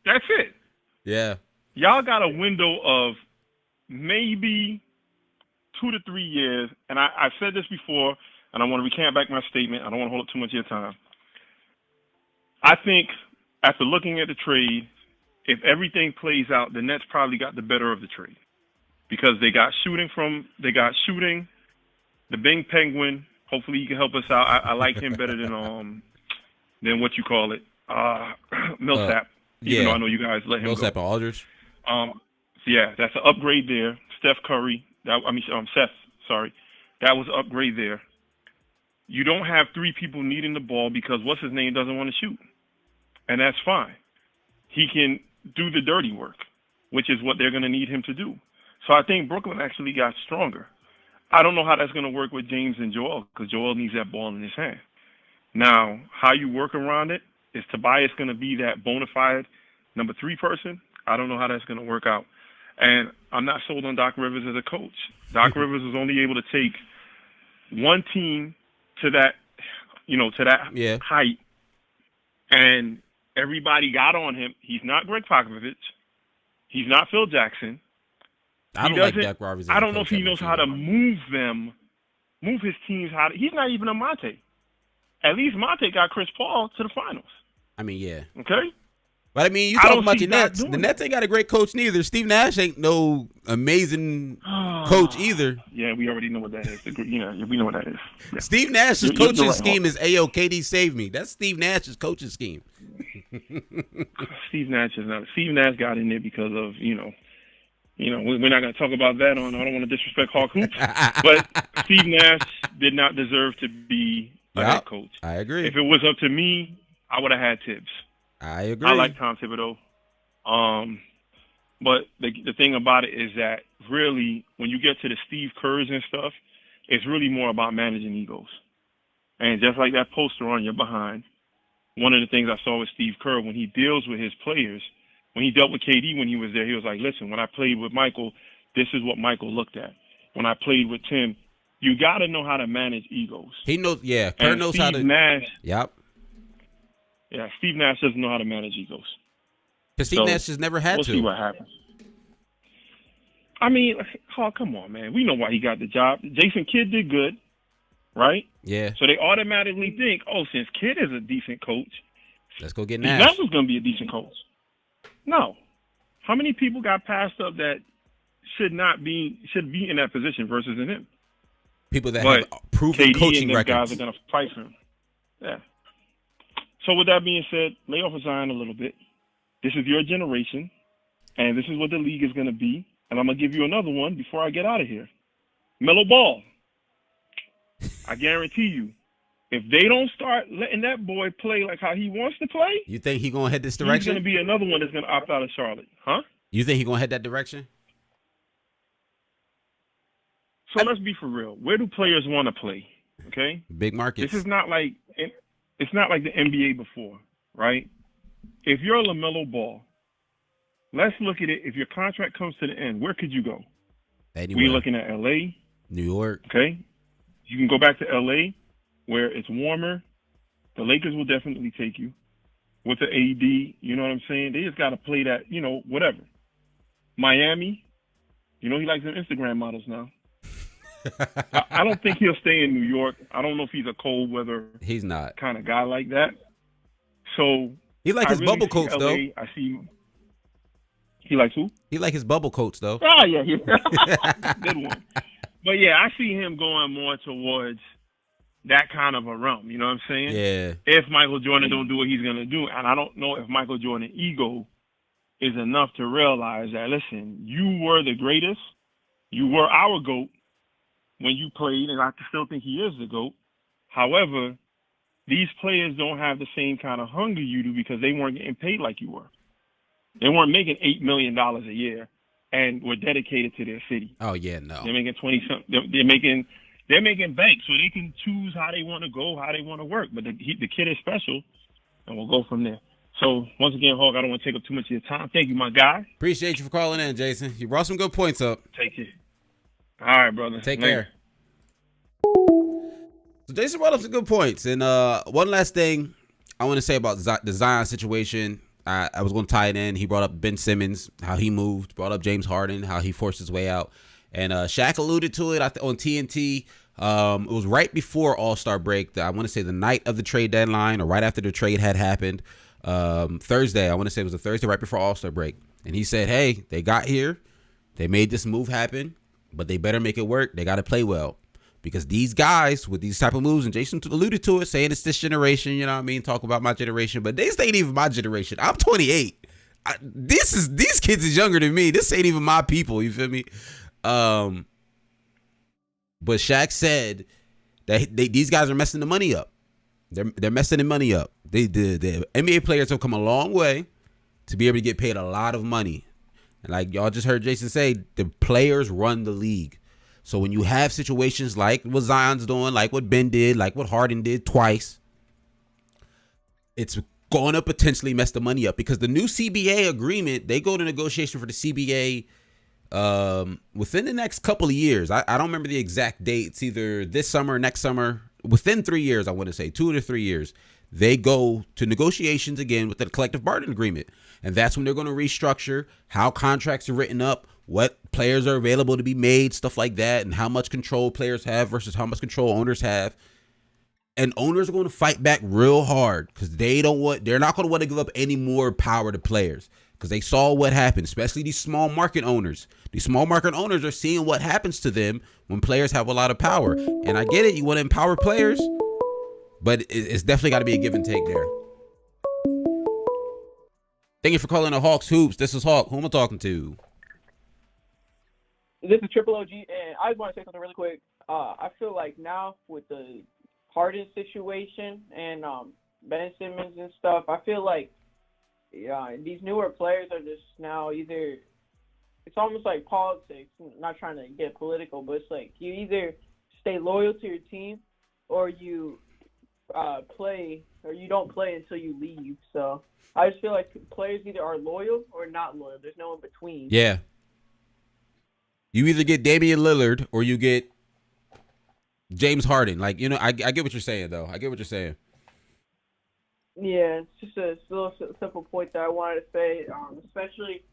That's it. Yeah. Y'all got a window of maybe 2 to 3 years, and I've said this before, and I want to recant back my statement. I don't want to hold up too much of your time. I think after looking at the trade, if everything plays out, the Nets probably got the better of the trade because they got shooting. The Bing Penguin, hopefully he can help us out. I like him better than what you call it, Millsap. Even though I know you guys let him Millsap go. and Aldridge. So yeah, that's an upgrade there. Steph Curry. Seth. Sorry, that was an upgrade there. You don't have 3 people needing the ball because what's his name doesn't want to shoot, and that's fine. He can do the dirty work, which is what they're going to need him to do. So I think Brooklyn actually got stronger. I don't know how that's going to work with James and Joel because Joel needs that ball in his hand. Now, how you work around it, is Tobias going to be that bona fide number 3 person? I don't know how that's going to work out. And I'm not sold on Doc Rivers as a coach. Doc Rivers was only able to take one team to that, height, and everybody got on him. He's not Greg Popovich. He's not Phil Jackson. I don't know if he knows how to move his teams. He's not even a Monte. At least Monte got Chris Paul to the finals. I mean, yeah. Okay? But I mean, you talking about your Nets. The Nets ain't got a great coach neither. Steve Nash ain't no amazing coach either. Yeah, we already know what that is. We know what that is. Yeah. Steve Nash's coaching scheme is Ayo, KD save me. That's Steve Nash's coaching scheme. Steve Nash got in there because of, we're not going to talk about that I don't want to disrespect Hawk Hoops, but Steve Nash did not deserve to be a head coach. I agree. If it was up to me, I would have had Tibbs. I agree. I like Tom Thibodeau. But the thing about it is that really, when you get to the Steve Kerrs and stuff, it's really more about managing egos. And just like that poster on your behind, one of the things I saw with Steve Kerr, when he deals with his players, when he dealt with KD when he was there, he was like, listen, when I played with Michael, this is what Michael looked at. When I played with Tim, you got to know how to manage egos. He knows, yeah. Kerr knows Steve how to. Nash, yep. Yeah, Steve Nash doesn't know how to manage egos. Because Steve Nash has never had to. We'll see what happens. I mean, come on, man. We know why he got the job. Jason Kidd did good, right? Yeah. So they automatically think, since Kidd is a decent coach, let's go get Nash. Nash was going to be a decent coach. No. How many people got passed up that should be in that position versus in him? People that have proven KD coaching and records. Guys are going to fight for him. Yeah. So with that being said, lay off of Zion a little bit. This is your generation, and this is what the league is going to be. And I'm going to give you another one before I get out of here. Melo Ball. I guarantee you, if they don't start letting that boy play like how he wants to play, you think he's going to head this direction? He's going to be another one that's going to opt out of Charlotte. Huh? You think he's going to head that direction? So let's be for real. Where do players want to play? Okay, Big markets. This is not like it's not like the NBA before, right? If you're LaMelo Ball, let's look at it. If your contract comes to the end, where could you go? Anywhere. We're looking at LA, New York. Okay, you can go back to LA where it's warmer. The Lakers will definitely take you with the AD. You know what I'm saying? They just got to play that, whatever. Miami, he likes them Instagram models now. I don't think he'll stay in New York. I don't know if he's a cold weather. He's not kind of guy like that. So he like his bubble coats LA, though. I see. He likes who? He like his bubble coats though. Oh yeah. Good one. But yeah, I see him going more towards that kind of a realm. You know what I'm saying? Yeah. If Michael Jordan don't do what he's gonna do, and I don't know if Michael Jordan's ego is enough to realize that. Listen, you were the greatest. You were our GOAT when you played, and I still think he is the GOAT. However, these players don't have the same kind of hunger you do because they weren't getting paid like you were. They weren't making $8 million a year and were dedicated to their city. Oh yeah, no. They're making 20-something. They're making bank, so they can choose how they want to go, how they want to work. But the kid is special, and we'll go from there. So once again, Hawk, I don't want to take up too much of your time. Thank you, my guy. Appreciate you for calling in, Jason. You brought some good points up. Take care. All right, brother. Take Later. care. So Jason brought up some good points. And one last thing I want to say about the Zion situation. I was going to tie it in. He brought up Ben Simmons, how he moved. Brought up James Harden, how he forced his way out. And Shaq alluded to it on TNT. It was right before All-Star break. I want to say the night of the trade deadline or right after the trade had happened. Thursday. I want to say it was a Thursday right before All-Star break. And he said, hey, they got here. They made this move happen. But they better make it work. They got to play well. Because these guys with these type of moves, and Jason alluded to it, saying it's this generation, you know what I mean? Talk about my generation. But this ain't even my generation. I'm 28. These kids is younger than me. This ain't even my people. You feel me? But Shaq said that these guys are messing the money up. They're messing the money up. The NBA players have come a long way to be able to get paid a lot of money. And like y'all just heard Jason say, the players run the league. So when you have situations like what Zion's doing, like what Ben did, like what Harden did twice, it's going to potentially mess the money up because the new CBA agreement, they go to negotiation for the CBA within the next couple of years. I don't remember the exact date. It's either this summer or next summer. Within 3 years, I want to say 2 to 3 years, they go to negotiations again with the collective bargaining agreement. And that's when they're going to restructure how contracts are written up, what players are available to be made, stuff like that, and how much control players have versus how much control owners have. And owners are going to fight back real hard because they're not going to want to give up any more power to players because they saw what happened, especially these small market owners. These small market owners are seeing what happens to them when players have a lot of power. And I get it. You want to empower players, but it's definitely got to be a give and take there. Thank you for calling the Hawks Hoops. This is Hawk. Who am I talking to? This is Triple OG, and I just want to say something really quick. I feel like now with the Harden situation and Ben Simmons and stuff, I feel like these newer players are just now either – it's almost like politics. I'm not trying to get political, but it's like you either stay loyal to your team or you play or you don't play until you leave. So I just feel like players either are loyal or not loyal. There's no in between. Yeah. You either get Damian Lillard or you get James Harden. Like, you know, I get what you're saying, though. I get what you're saying. Yeah, it's just a little simple point that I wanted to say, especially,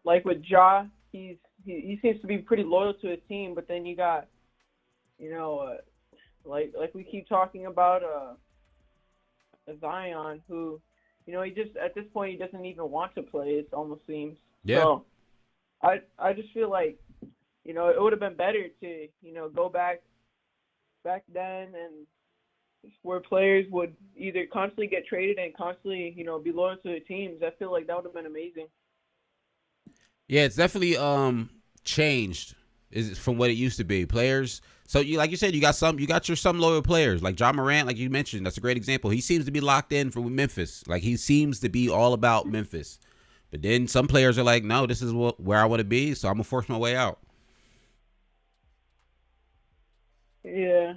like with Ja, he seems to be pretty loyal to his team, but then you got, like we keep talking about Zion, who, he just, at this point, he doesn't even want to play, it almost seems. Yeah. So, I just feel like, it would have been better to, go back then and where players would either constantly get traded and constantly, be loyal to their teams. I feel like that would have been amazing. Yeah, it's definitely changed from what it used to be. Players, so like you said, you got some loyal players like Ja Morant, like you mentioned. That's a great example. He seems to be locked in for Memphis. Like he seems to be all about Memphis. But then some players are like, no, this is where I want to be, so I'm gonna force my way out. Yeah.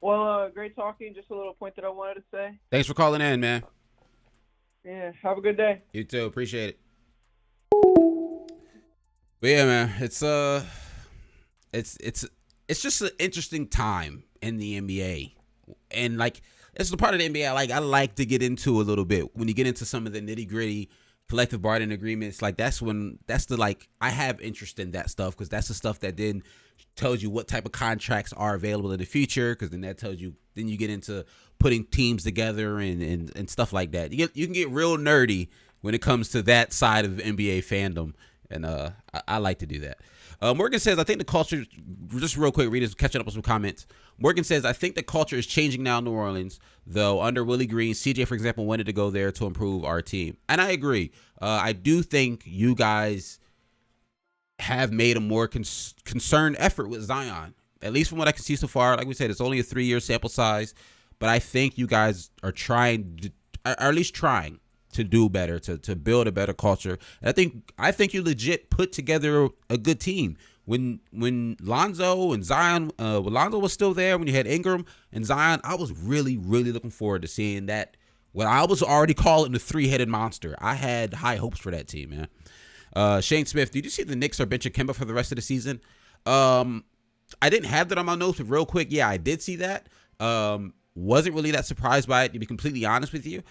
Well, great talking. Just a little point that I wanted to say. Thanks for calling in, man. Yeah. Have a good day. You too. Appreciate it. But yeah, man, it's just an interesting time in the NBA, and like it's the part of the NBA I like to get into a little bit. When you get into some of the nitty gritty collective bargaining agreements, like that's the I have interest in that stuff, because that's the stuff that then tells you what type of contracts are available in the future, because then that tells you, then you get into putting teams together and stuff like that. You can get real nerdy when it comes to that side of NBA fandom, and I like to do that. Morgan says, I think the culture, just real quick, readers catching up with some comments. Morgan says, I think the culture is changing now in New Orleans, though. Under Willie Green, CJ, for example, wanted to go there to improve our team. And I agree. I do think you guys have made a more concerned effort with Zion, at least from what I can see so far. Like we said, it's only a 3-year sample size, but I think you guys are trying, or at least trying to do better, to build a better culture. And I think you legit put together a good team. When Lonzo and Zion, when Lonzo was still there, when you had Ingram and Zion, I was really, really looking forward to seeing that. When I was already calling the 3-headed monster, I had high hopes for that team, man. Shane Smith, did you see the Knicks are benching Kemba for the rest of the season? I didn't have that on my notes, but real quick, yeah, I did see that. Wasn't really that surprised by it, to be completely honest with you.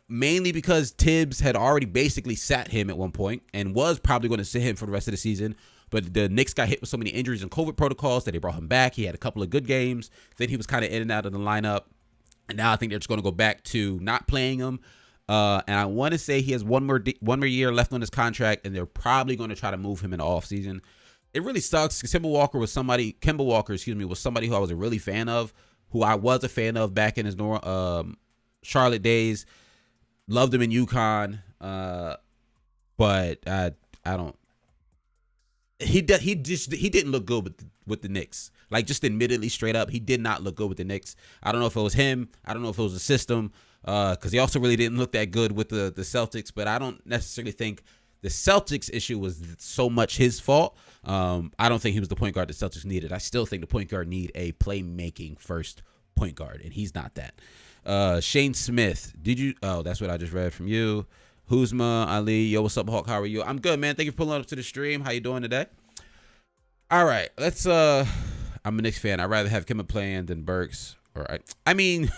Mainly because Tibbs had already basically sat him at one point and was probably going to sit him for the rest of the season. But the Knicks got hit with so many injuries and COVID protocols that they brought him back. He had a couple of good games. Then he was kind of in and out of the lineup. And now I think they're just going to go back to not playing him. And I want to say he has one more year left on his contract, and they're probably going to try to move him in the offseason. It really sucks, because Kemba Walker, was somebody who I was a really fan of, who I was a fan of back in his Charlotte days. Loved him in UConn, but I don't. He didn't look good with the Knicks. Like, just admittedly, straight up, he did not look good with the Knicks. I don't know if it was him. I don't know if it was the system, because he also really didn't look that good with the Celtics. But I don't necessarily think the Celtics issue was so much his fault. I don't think he was the point guard the Celtics needed. I still think the point guard need a playmaking first point guard, and he's not that. Shane Smith, that's what I just read from you. Huzma Ali, yo, what's up, Hawk? How are you? I'm good, man. Thank you for pulling up to the stream. How you doing today? All right, let's. I'm a Knicks fan. I'd rather have Kemba playing than Burks. All right. I mean,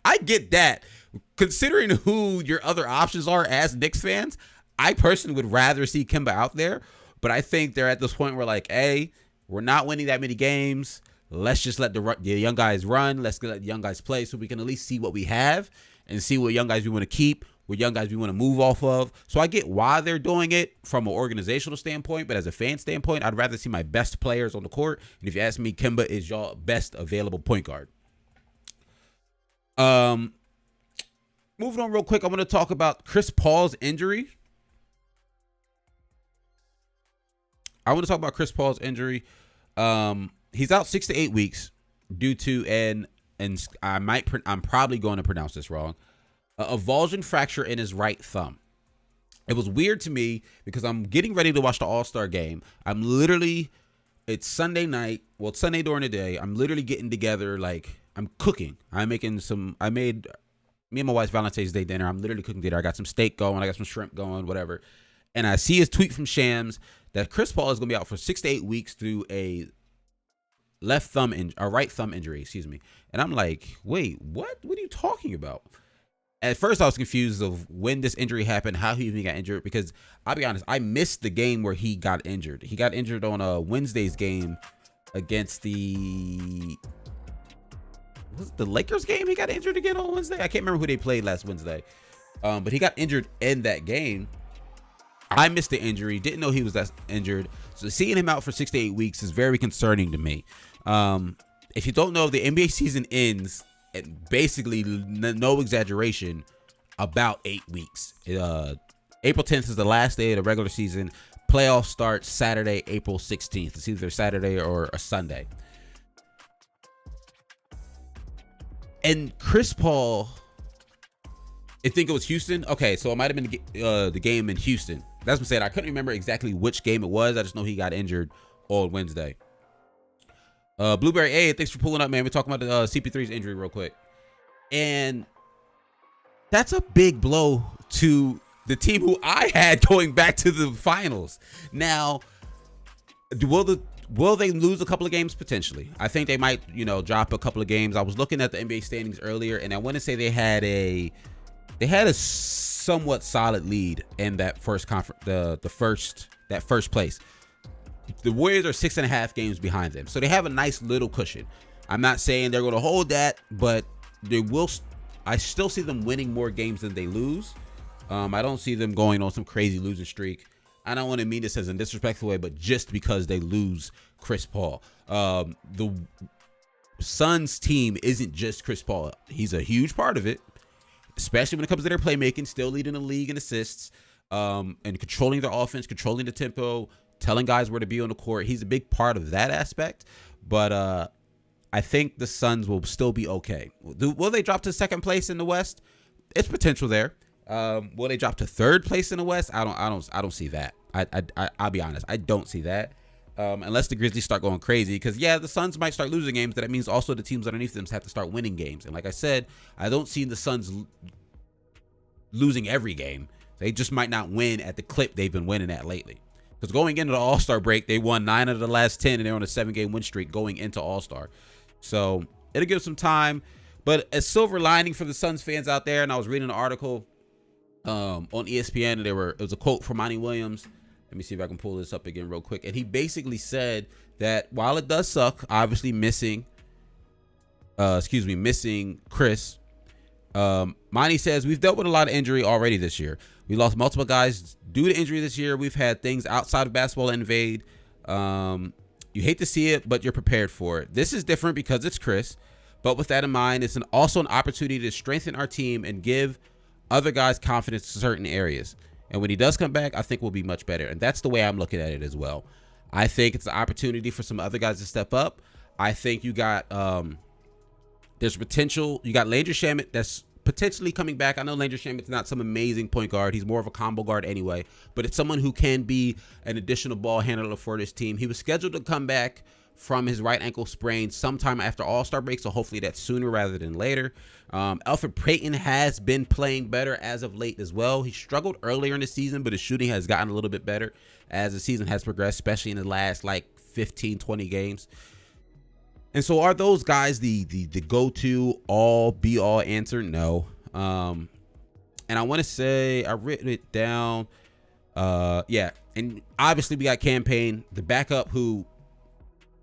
I get that. Considering who your other options are as Knicks fans, I personally would rather see Kemba out there. But I think they're at this point where, like, we're not winning that many games. Let's just let the young guys run. Let's let the young guys play, so we can at least see what we have and see what young guys we want to keep, what young guys we want to move off of. So I get why they're doing it from an organizational standpoint, but as a fan standpoint, I'd rather see my best players on the court. And if you ask me, Kemba is your best available point guard. Moving on real quick, I want to talk about Chris Paul's injury. He's out 6 to 8 weeks due to and I'm probably going to pronounce this wrong, a avulsion fracture in his right thumb. It was weird to me because I'm getting ready to watch the All-Star game. It's Sunday night. Well, it's Sunday during the day. I'm literally getting together, like, I'm cooking. I made me and my wife's Valentine's Day dinner. I'm literally cooking dinner. I got some steak going. I got some shrimp going, whatever. And I see his tweet from Shams that Chris Paul is going to be out for 6 to 8 weeks through a right thumb injury, excuse me. And I'm like, wait, what? What are you talking about? At first, I was confused of when this injury happened, how he even got injured, because I'll be honest, I missed the game where he got injured. He got injured on a Wednesday's game against the Lakers game. He got injured again on Wednesday. I can't remember who they played last Wednesday, but he got injured in that game. I missed the injury, didn't know he was that injured. So seeing him out for 6 to 8 weeks is very concerning to me. If you don't know, the NBA season ends at basically, no exaggeration, about 8 weeks. April 10th is the last day of the regular season. Playoffs start Saturday, April 16th. It's either Saturday or a Sunday. And Chris Paul, I think it was Houston. Okay, so it might have been the game in Houston. That's what I'm saying. I couldn't remember exactly which game it was. I just know he got injured on Wednesday. Blueberry A, thanks for pulling up, man. We're talking about the CP3's injury real quick. And that's a big blow to the team who I had going back to the finals. Now, will they lose a couple of games? Potentially. I think they might, drop a couple of games. I was looking at the NBA standings earlier, and I want to say they had a somewhat solid lead in that first conference, that first place. The Warriors are 6.5 games behind them, so they have a nice little cushion. I'm not saying they're going to hold that, but they will. I still see them winning more games than they lose. I don't see them going on some crazy losing streak. I don't want to mean this as a disrespectful way, but just because they lose Chris Paul. The Suns team isn't just Chris Paul. He's a huge part of it, especially when it comes to their playmaking, still leading the league in assists, and controlling their offense, controlling the tempo, telling guys where to be on the court. He's a big part of that aspect, but I think the Suns will still be okay. Will they drop to second place in the West? It's potential there. Will they drop to third place in the West? I don't see that. I'll be honest. I don't see that. Unless the Grizzlies start going crazy, because the Suns might start losing games. That means also the teams underneath them have to start winning games. And like I said, I don't see the Suns losing every game. They just might not win at the clip they've been winning at lately. Because going into the All-Star break, they won 9 out of the last 10, and they're on a 7-game win streak going into All-Star. So it'll give some time. But a silver lining for the Suns fans out there, and I was reading an article on ESPN, and it was a quote from Monty Williams. Let me see if I can pull this up again real quick. And he basically said that while it does suck, obviously missing Chris, Monty says, we've dealt with a lot of injury already this year. We lost multiple guys due to injury this year. We've had things outside of basketball invade. You hate to see it, but you're prepared for it. This is different because it's Chris. But with that in mind, it's also an opportunity to strengthen our team and give other guys confidence in certain areas. And when he does come back, I think we'll be much better. And that's the way I'm looking at it as well. I think it's an opportunity for some other guys to step up. I think you got there's potential. You got Landry Shamet that's potentially coming back. I know Landry Shamet's not some amazing point guard. He's more of a combo guard anyway. But it's someone who can be an additional ball handler for this team. He was scheduled to come back from his right ankle sprain sometime after All-Star break, so hopefully that's sooner rather than later. Elfrid Payton has been playing better as of late as well. He struggled earlier in the season, but his shooting has gotten a little bit better as the season has progressed, especially in the last 15, 20 games. And so are those guys the go-to all-be-all answer? No. And I want to say, I written it down. And obviously we got Payne, the backup, who,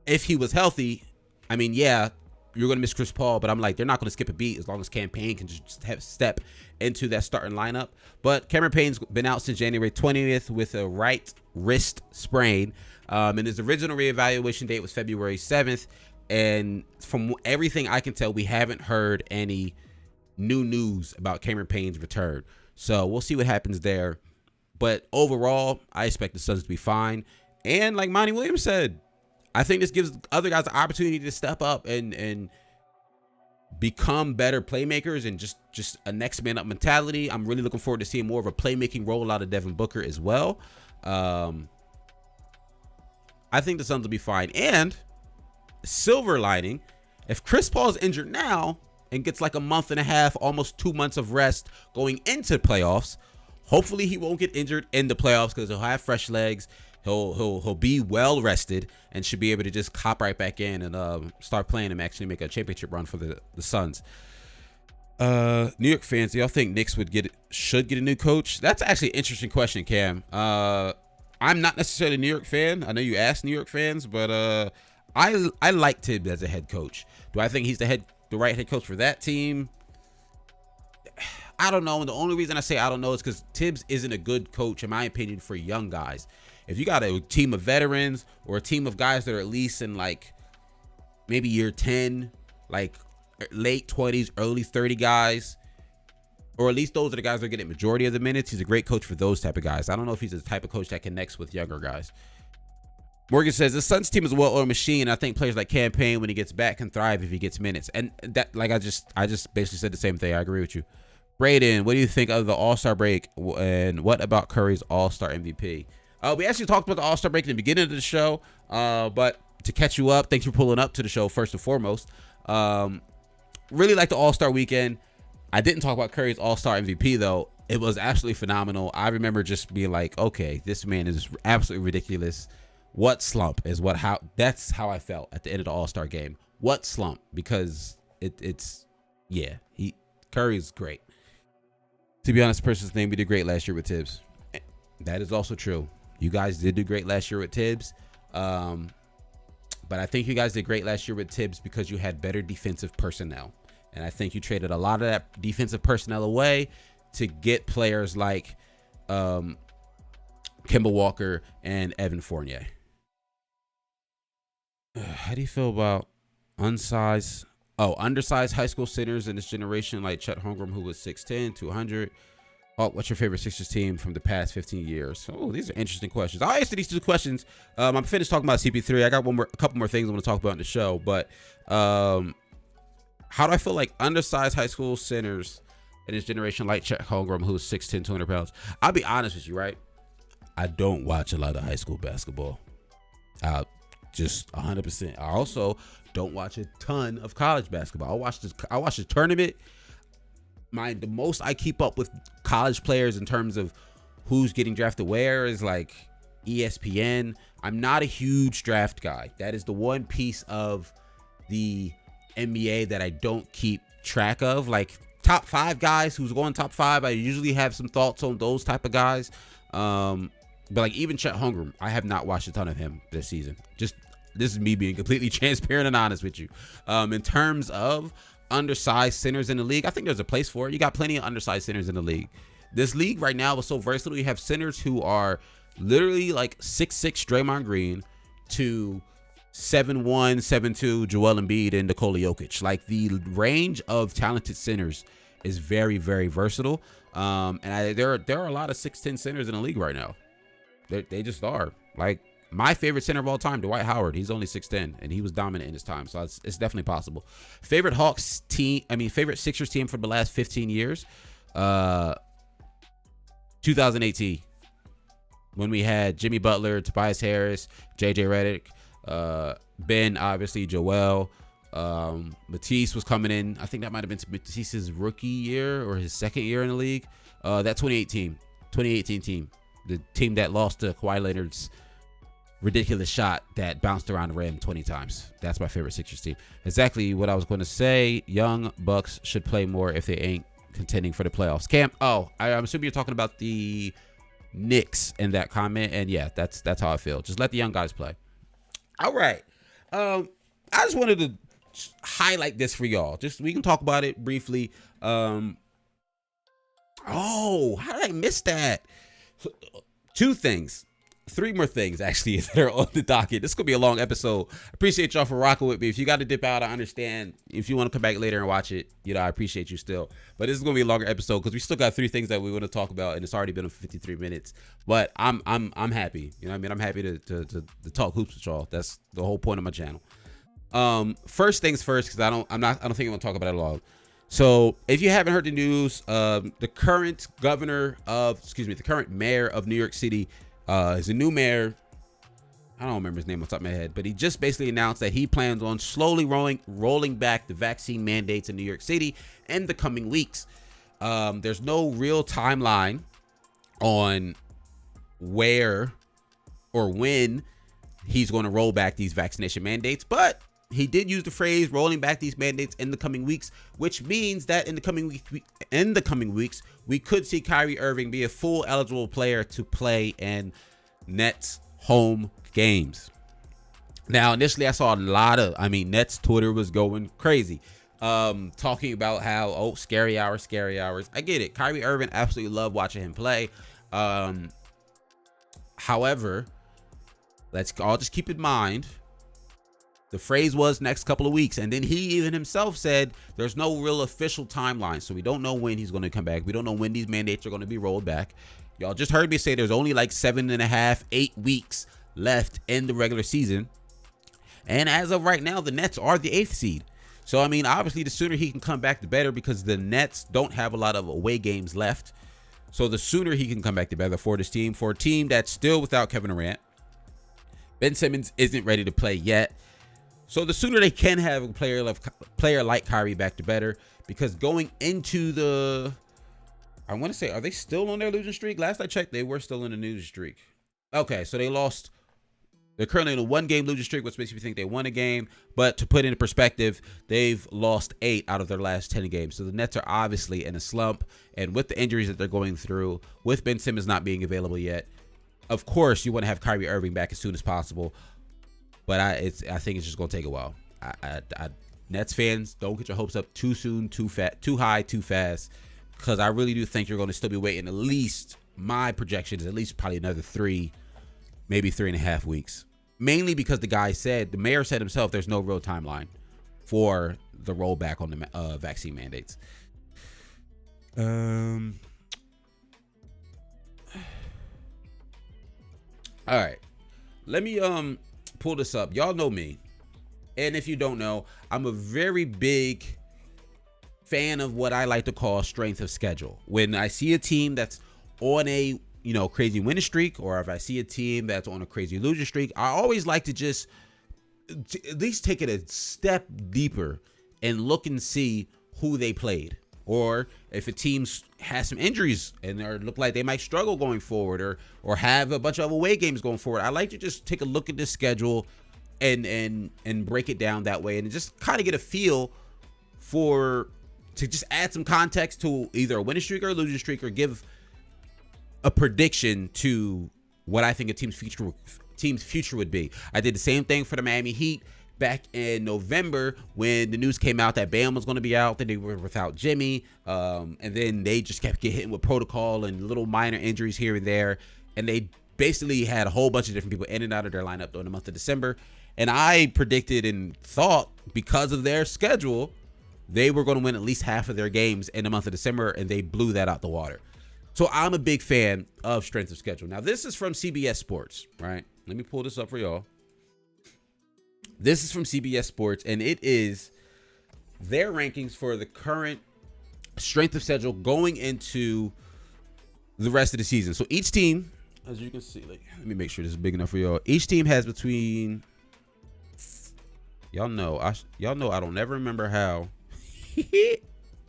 if he was healthy, you're going to miss Chris Paul, but I'm like, they're not going to skip a beat as long as Payne can just step into that starting lineup. But Cameron Payne's been out since January 20th with a right wrist sprain. And his original reevaluation date was February 7th. And from everything I can tell, we haven't heard any new news about Cameron Payne's return. So we'll see what happens there. But overall, I expect the Suns to be fine. And like Monty Williams said, I think this gives other guys the opportunity to step up and become better playmakers and just a next man up mentality. I'm really looking forward to seeing more of a playmaking role out of Devin Booker as well. I think the Suns will be fine. And silver lining, if Chris Paul is injured now and gets a month and a half, almost 2 months of rest going into playoffs, hopefully he won't get injured in the playoffs because he'll have fresh legs. He'll be well rested and should be able to just hop right back in and start playing and actually make a championship run for the Suns. New York fans, do y'all think Knicks should get a new coach? That's actually an interesting question, Cam. I'm not necessarily a New York fan. I know you asked New York fans, but I like Tibbs as a head coach. Do I think he's the right head coach for that team? I don't know. And the only reason I say I don't know is because Tibbs isn't a good coach, in my opinion, for young guys. If you got a team of veterans or a team of guys that are at least in maybe year 10, late 20s, early 30 guys, or at least those are the guys that are getting majority of the minutes, he's a great coach for those type of guys. I don't know if he's the type of coach that connects with younger guys. Morgan says the Suns team is a well-oiled machine. I think players like Payne, when he gets back, can thrive if he gets minutes. And that, I just basically said the same thing. I agree with you. Braden, what do you think of the All-Star break, and what about Curry's All-Star MVP? We actually talked about the All-Star break in the beginning of the show, but to catch you up, thanks for pulling up to the show first and foremost. Really like the All-Star weekend. I didn't talk about Curry's All-Star MVP though. It was absolutely phenomenal. I remember just being like, okay, this man is absolutely ridiculous. What slump is that's how I felt at the end of the All-Star game. What slump? Because Curry's great. To be honest, the person's name, we did great last year with Tibbs. That is also true. You guys did do great last year with Tibbs. But I think you guys did great last year with Tibbs because you had better defensive personnel. And I think you traded a lot of that defensive personnel away to get players like Kemba Walker and Evan Fournier. How do you feel about undersized high school centers in this generation like Chet Holmgren, who was 6'10", 200? Oh, what's your favorite Sixers team from the past 15 years? Oh, these are interesting questions. I'll answer these two questions. I'm finished talking about CP3. I got a couple more things I want to talk about in the show. But how do I feel like undersized high school centers in this generation like Chet Holmgren, who was 6'10", 200 pounds? I'll be honest with you, right? I don't watch a lot of high school basketball. Just 100%. I also don't watch a ton of college basketball. I watch the tournament. The most I keep up with college players in terms of who's getting drafted where is like ESPN. I'm not a huge draft guy. That is the one piece of the NBA that I don't keep track of. Like top 5 guys who's going top 5, I usually have some thoughts on those type of guys. But like even Chet Holmgren, I have not watched a ton of him this season. Just this is me being completely transparent and honest with you. In terms of undersized centers in the league, I think there's a place for it. You got plenty of undersized centers in the league. This league right now is so versatile. You have centers who are literally like 6'6" Draymond Green to 7'1", 7'2" Joel Embiid and Nikola Jokic. Like the range of talented centers is very, very versatile. And there are a lot of 6'10" centers in the league right now. They just are. Like my favorite center of all time, Dwight Howard. He's only 6'10", and he was dominant in his time, so it's definitely possible. Favorite Sixers team for the last 15 years, 2018, when we had Jimmy Butler, Tobias Harris, JJ Redick, Ben, obviously Joel, Matisse was coming in. I think that might have been Matisse's rookie year or his second year in the league. That 2018 team, the team that lost to Kawhi Leonard's ridiculous shot that bounced around the rim 20 times. That's my favorite Sixers team. Exactly what I was going to say. Young Bucks should play more if they ain't contending for the playoffs. Cam, I'm assuming you're talking about the Knicks in that comment, and yeah, that's how I feel. Just let the young guys play. All right. I just wanted to highlight this for y'all. Just we can talk about it briefly. How did I miss that? 3 more things actually that are on the docket. This is gonna be a long episode. Appreciate y'all for rocking with me. If you got to dip out, I understand. If you want to come back later and watch it, I appreciate you still. But this is gonna be a longer episode because we still got 3 things that we want to talk about, and it's already been 53 minutes. But I'm happy. You know what I mean? I'm happy to talk hoops with y'all. That's the whole point of my channel. First things first, because I don't think I'm gonna talk about it long. So if you haven't heard the news, the current mayor of New York City is a new mayor. I don't remember his name off the top of my head, but he just basically announced that he plans on slowly rolling back the vaccine mandates in New York City in the coming weeks. There's no real timeline on where or when he's going to roll back these vaccination mandates, but he did use the phrase rolling back these mandates in the coming weeks, which means that in the coming weeks, we could see Kyrie Irving be a full eligible player to play in Nets home games. Now, initially I saw Nets Twitter was going crazy, talking about how, scary hours. I get it. Kyrie Irving, absolutely love watching him play. However, let's all just keep in mind, the phrase was next couple of weeks. And then he even himself said there's no real official timeline. So we don't know when he's going to come back. We don't know when these mandates are going to be rolled back. Y'all just heard me say there's only like 7.5, 8 weeks left in the regular season. And as of right now, the Nets are the 8th seed. So, obviously the sooner he can come back, the better, because the Nets don't have a lot of away games left. So the sooner he can come back, the better for this team, for a team that's still without Kevin Durant. Ben Simmons isn't ready to play yet. So the sooner they can have a player like Kyrie back, the better. Because going into the, I want to say, are they still on their losing streak? Last I checked, they were still in a losing streak. Okay, so they lost. They're currently in a 1-game losing streak, which makes me think they won a game. But to put into perspective, they've lost 8 out of their last 10 games. So the Nets are obviously in a slump. And with the injuries that they're going through, with Ben Simmons not being available yet, of course you want to have Kyrie Irving back as soon as possible. But I think it's just going to take a while. Nets fans, don't get your hopes up too soon, too high, too fast. Because I really do think you're going to still be waiting at least, my projection is at least probably another 3, maybe 3.5 weeks. Mainly because the mayor said himself, there's no real timeline for the rollback on the vaccine mandates. All right. Let me pull this up. Y'all know me. And if you don't know, I'm a very big fan of what I like to call strength of schedule. When I see a team that's on a crazy winning streak, or if I see a team that's on a crazy losing streak, I always like to just at least take it a step deeper and look and see who they played. Or if a team has some injuries and they look like they might struggle going forward, or have a bunch of away games going forward, I like to just take a look at this schedule and break it down that way, and just kind of get a feel to just add some context to either a winning streak or a losing streak, or give a prediction to what I think a team's future would be. I did the same thing for the Miami Heat back in November when the news came out that Bam was going to be out, that they were without Jimmy, and then they just kept getting hit with protocol and little minor injuries here and there, and they basically had a whole bunch of different people in and out of their lineup during the month of December. And I predicted and thought, because of their schedule, they were going to win at least half of their games in the month of December, and they blew that out the water. So I'm a big fan of strength of schedule. Now, this is from CBS Sports, right? Let me pull this up for y'all. This is from CBS Sports, and it is their rankings for the current strength of schedule going into the rest of the season. So each team, as you can see, let me make sure this is big enough for y'all. Each team has between, y'all know I don't ever remember how.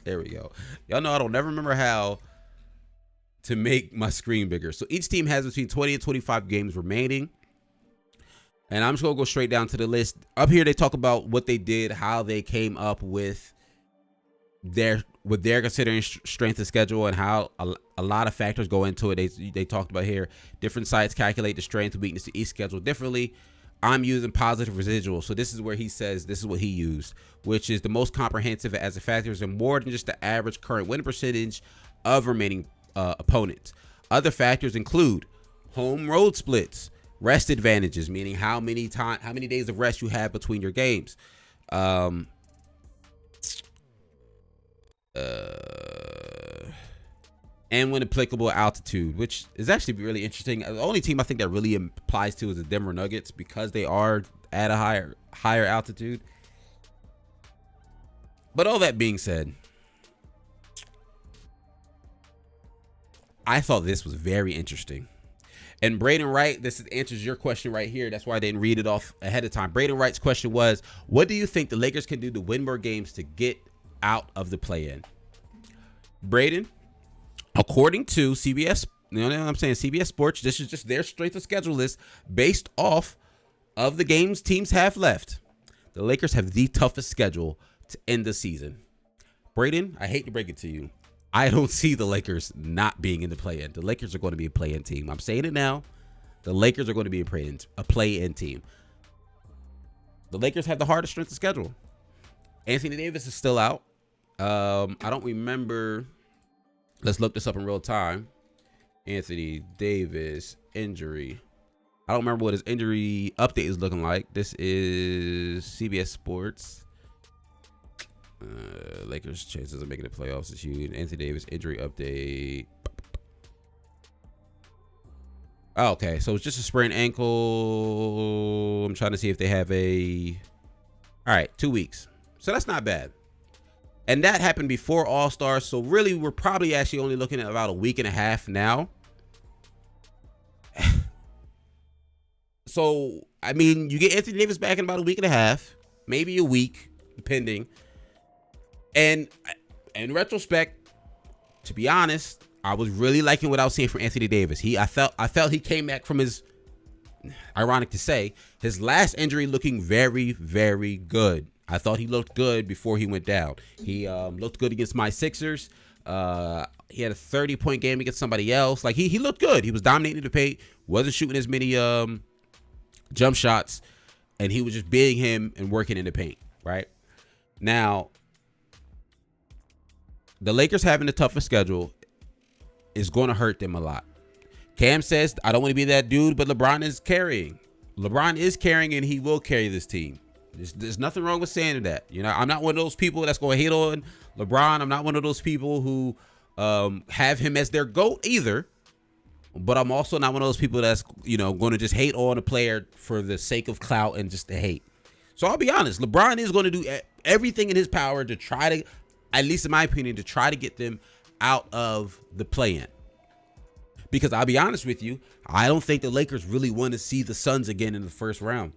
There we go. Y'all know I don't never remember how to make my screen bigger. So each team has between 20 and 25 games remaining. And I'm just going to go straight down to the list. Up here, they talk about what they did, how they came up with their considering strength of schedule, and how a lot of factors go into it. They talked about here, different sites calculate the strength and weakness of each schedule differently. I'm using positive residual. So this is where he says this is what he used, which is the most comprehensive as it factors in more than just the average current win percentage of remaining opponents. Other factors include home road splits, rest advantages, meaning how many days of rest you have between your games, and when applicable, altitude, which is actually really interesting. The only team I think that really applies to is the Denver Nuggets, because they are at a higher altitude. But all that being said, I thought this was very interesting. And Braden Wright, this answers your question right here. That's why I didn't read it off ahead of time. Braden Wright's question was, what do you think the Lakers can do to win more games to get out of the play-in? Braden, according to CBS, you know what I'm saying, CBS Sports, this is just their strength of schedule list based off of the games teams have left. The Lakers have the toughest schedule to end the season. Braden, I hate to break it to you, I don't see the Lakers not being in the play-in. The Lakers are going to be a play-in team. I'm saying it now. The Lakers are going to be a play-in team. The Lakers have the hardest strength of schedule. Anthony Davis is still out. I don't remember. Let's look this up in real time. Anthony Davis injury. I don't remember what his injury update is looking like. This is CBS Sports. Lakers' chances of making the playoffs is huge. Anthony Davis injury update. Oh, okay, so it's just a sprained ankle. I'm trying to see if they have all right, 2 weeks. So that's not bad. And that happened before All-Stars. So really, we're probably actually only looking at about a week and a half now. So I mean, you get Anthony Davis back in about a week and a half, maybe a week, depending. And in retrospect, to be honest, I was really liking what I was seeing from Anthony Davis. I felt he came back from his, ironic to say, his last injury looking very, very good. I thought he looked good before he went down. He looked good against my Sixers. He had a 30-point game against somebody else. Like, he looked good. He was dominating the paint, wasn't shooting as many jump shots, and he was just being him and working in the paint, right? Now, the Lakers having the toughest schedule is going to hurt them a lot. Cam says, I don't want to be that dude, but LeBron is carrying. LeBron is carrying, and he will carry this team. There's nothing wrong with saying that. You know, I'm not one of those people that's going to hate on LeBron. I'm not one of those people who have him as their GOAT either. But I'm also not one of those people that's, you know, going to just hate on a player for the sake of clout and just to hate. So I'll be honest. LeBron is going to do everything in his power to try to, at least in my opinion, to try to get them out of the play-in. Because I'll be honest with you, I don't think the Lakers really want to see the Suns again in the first round.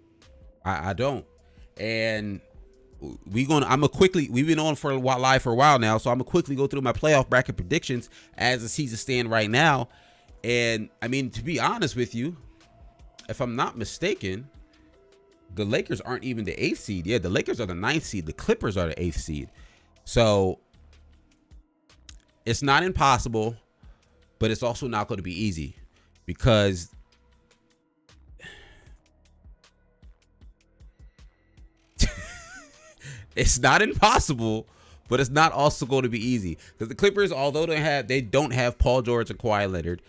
I don't. And we've been on for a while now, so I'm gonna quickly go through my playoff bracket predictions as the season stand right now. And I mean, to be honest with you, if I'm not mistaken, the Lakers aren't even the 8th seed. Yeah, the Lakers are the 9th seed. The Clippers are the 8th seed. So it's not impossible, but it's also not going to be easy, because it's not impossible, but it's not also going to be easy, because the Clippers, although they don't have Paul George and Kawhi Leonard,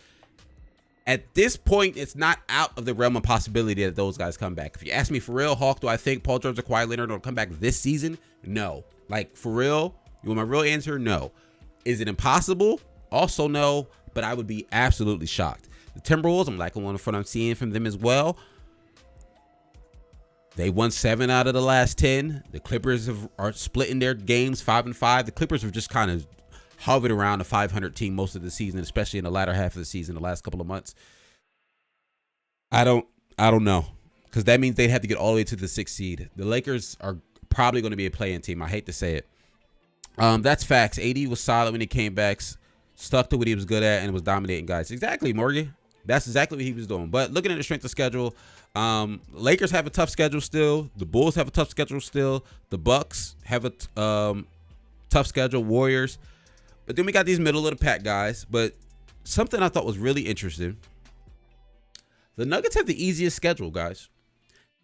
at this point, it's not out of the realm of possibility that those guys come back. If you ask me for real, Hawk, do I think Paul George and Kawhi Leonard will come back this season? No. Like, for real, you want my real answer? No. Is it impossible? Also no, but I would be absolutely shocked. The Timberwolves, I'm liking what I'm seeing from them as well. They won 7 out of the last 10. The Clippers are splitting their games 5-5. The Clippers have just kind of hovered around a 500 team most of the season, especially in the latter half of the season, the last couple of months. I don't know, because that means they'd have to get all the way to the 6th seed. The Lakers are probably going to be a play-in team. I hate to say it. That's facts. AD was solid when he came back, stuck to what he was good at, and was dominating guys. Exactly, Morgan. That's exactly what he was doing. But looking at the strength of schedule, Lakers have a tough schedule still. The Bulls have a tough schedule still. The Bucks have a tough schedule. Warriors. But then we got these middle of the pack guys. But something I thought was really interesting. The Nuggets have the easiest schedule, guys.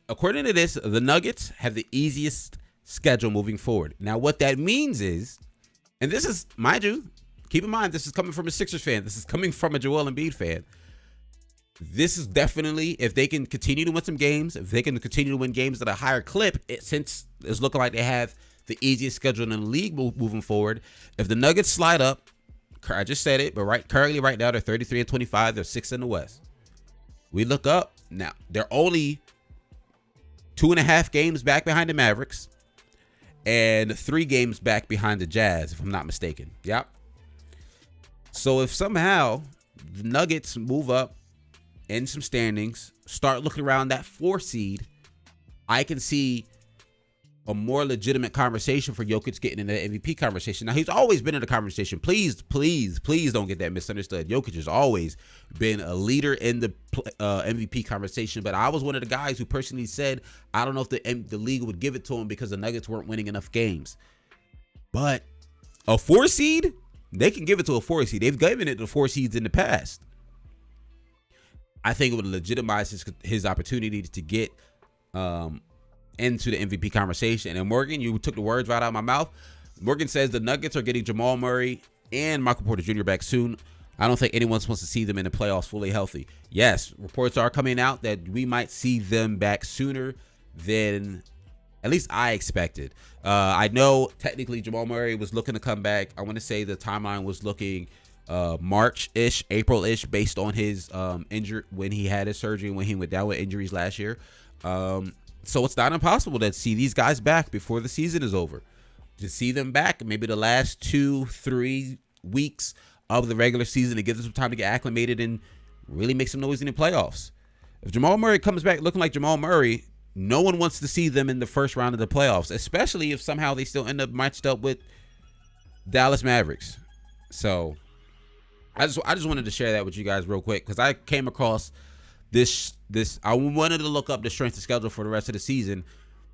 According to this, the Nuggets have the easiest schedule moving forward. Now, what that means is, and this is, mind you, keep in mind, this is coming from a Sixers fan. This is coming from a Joel Embiid fan. This is definitely, if they can continue to win some games, if they can continue to win games at a higher clip, since it's looking like they have the easiest schedule in the league moving forward. If the Nuggets slide up, I just said it, but currently right now they're 33-25. They're 6th in the West. We look up now. They're only 2.5 games back behind the Mavericks and 3 games back behind the Jazz, if I'm not mistaken. Yep. So if somehow the Nuggets move up in some standings, start looking around that 4 seed, I can see a more legitimate conversation for Jokic getting in the MVP conversation. Now, he's always been in the conversation. Please don't get that misunderstood. Jokic has always been a leader in the MVP conversation, but I was one of the guys who personally said, I don't know if the league would give it to him because the Nuggets weren't winning enough games. But a 4 seed, they can give it to a 4 seed. They've given it to 4 seeds in the past. I think it would legitimize his opportunity to get into the MVP conversation. And Morgan, you took the words right out of my mouth. Morgan says the Nuggets are getting Jamal Murray and Michael Porter Jr. back soon. I don't think anyone wants to see them in the playoffs fully healthy. Yes, reports are coming out that we might see them back sooner than at least I expected. I know technically Jamal Murray was looking to come back. I want to say the timeline was looking March-ish, April-ish, based on his injury when he had his surgery, when he went down with injuries last year. So it's not impossible to see these guys back before the season is over. To see them back maybe the last 2-3 weeks of the regular season to give them some time to get acclimated and really make some noise in the playoffs. If Jamal Murray comes back looking like Jamal Murray, no one wants to see them in the first round of the playoffs, especially if somehow they still end up matched up with Dallas Mavericks. So I just wanted to share that with you guys real quick because I came across this. I wanted to look up the strength of schedule for the rest of the season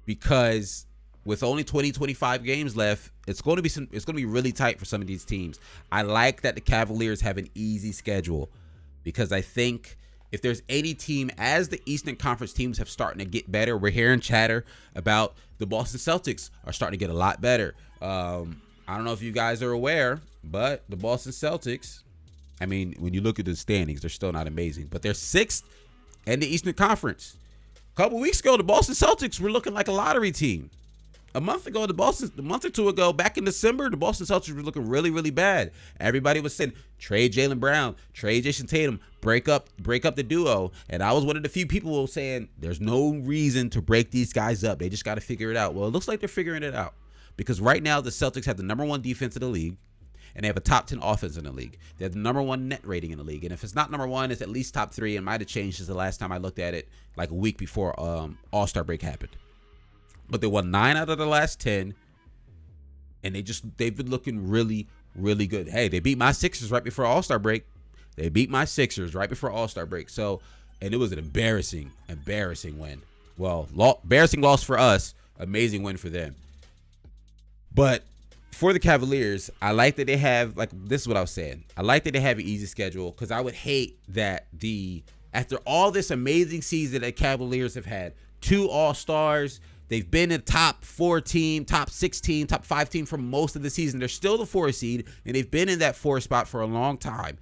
because with only 25 games left, it's going to be really tight for some of these teams. I like that the Cavaliers have an easy schedule because I think if there's any team, as the Eastern Conference teams have starting to get better, we're hearing chatter about the Boston Celtics are starting to get a lot better. I don't know if you guys are aware, but the Boston Celtics, I mean, when you look at the standings, they're still not amazing, but they're 6th in the Eastern Conference. A couple weeks ago, the Boston Celtics were looking like a lottery team. A month or two ago, back in December, the Boston Celtics were looking really, really bad. Everybody was saying, trade Jaylen Brown, trade Jason Tatum, break up the duo. And I was one of the few people who were saying, there's no reason to break these guys up. They just got to figure it out. Well, it looks like they're figuring it out. Because right now, the Celtics have the number 1 defense in the league. And they have a top 10 offense in the league. They have the number 1 net rating in the league. And if it's not number 1, it's at least top 3. It might have changed since the last time I looked at it, like a week before All-Star break happened. But they won 9 out of the last 10. And they've been looking really, really good. Hey, they beat my Sixers right before All-Star break. So, and it was an embarrassing win. Well, embarrassing loss for us, amazing win for them. But for the Cavaliers, I like that they have, like, this is what I was saying. I like that they have an easy schedule because I would hate that after all this amazing season that Cavaliers have had, 2 All-Stars, they've been a top 4 team, top 6 team, top 5 team for most of the season. They're still the 4 seed, and they've been in that 4 spot for a long time.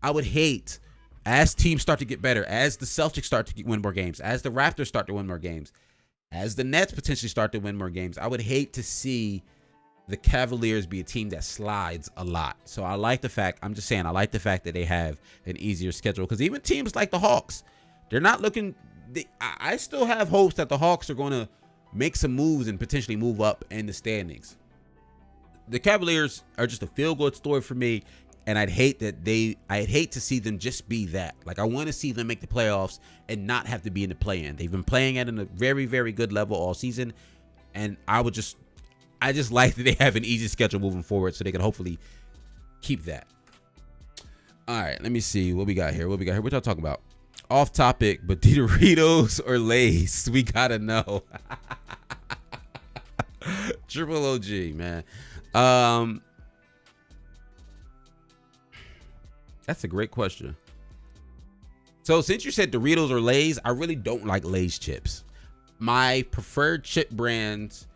I would hate, as teams start to get better, as the Celtics start to win more games, as the Raptors start to win more games, as the Nets potentially start to win more games, I would hate to see the Cavaliers be a team that slides a lot. So I like the fact that they have an easier schedule because even teams like the Hawks, they're not looking. I still have hopes that the Hawks are going to make some moves and potentially move up in the standings. The Cavaliers are just a feel-good story for me, and I'd hate to see them just be that. Like, I want to see them make the playoffs and not have to be in the play-in. They've been playing at a very, very good level all season, and I just like that they have an easy schedule moving forward so they can hopefully keep that. All right, let me see what we got here. What y'all talking about? Off topic, but Doritos or Lay's? We gotta know. Triple OG, man. That's a great question. So since you said Doritos or Lay's, I really don't like Lay's chips. My preferred chip brands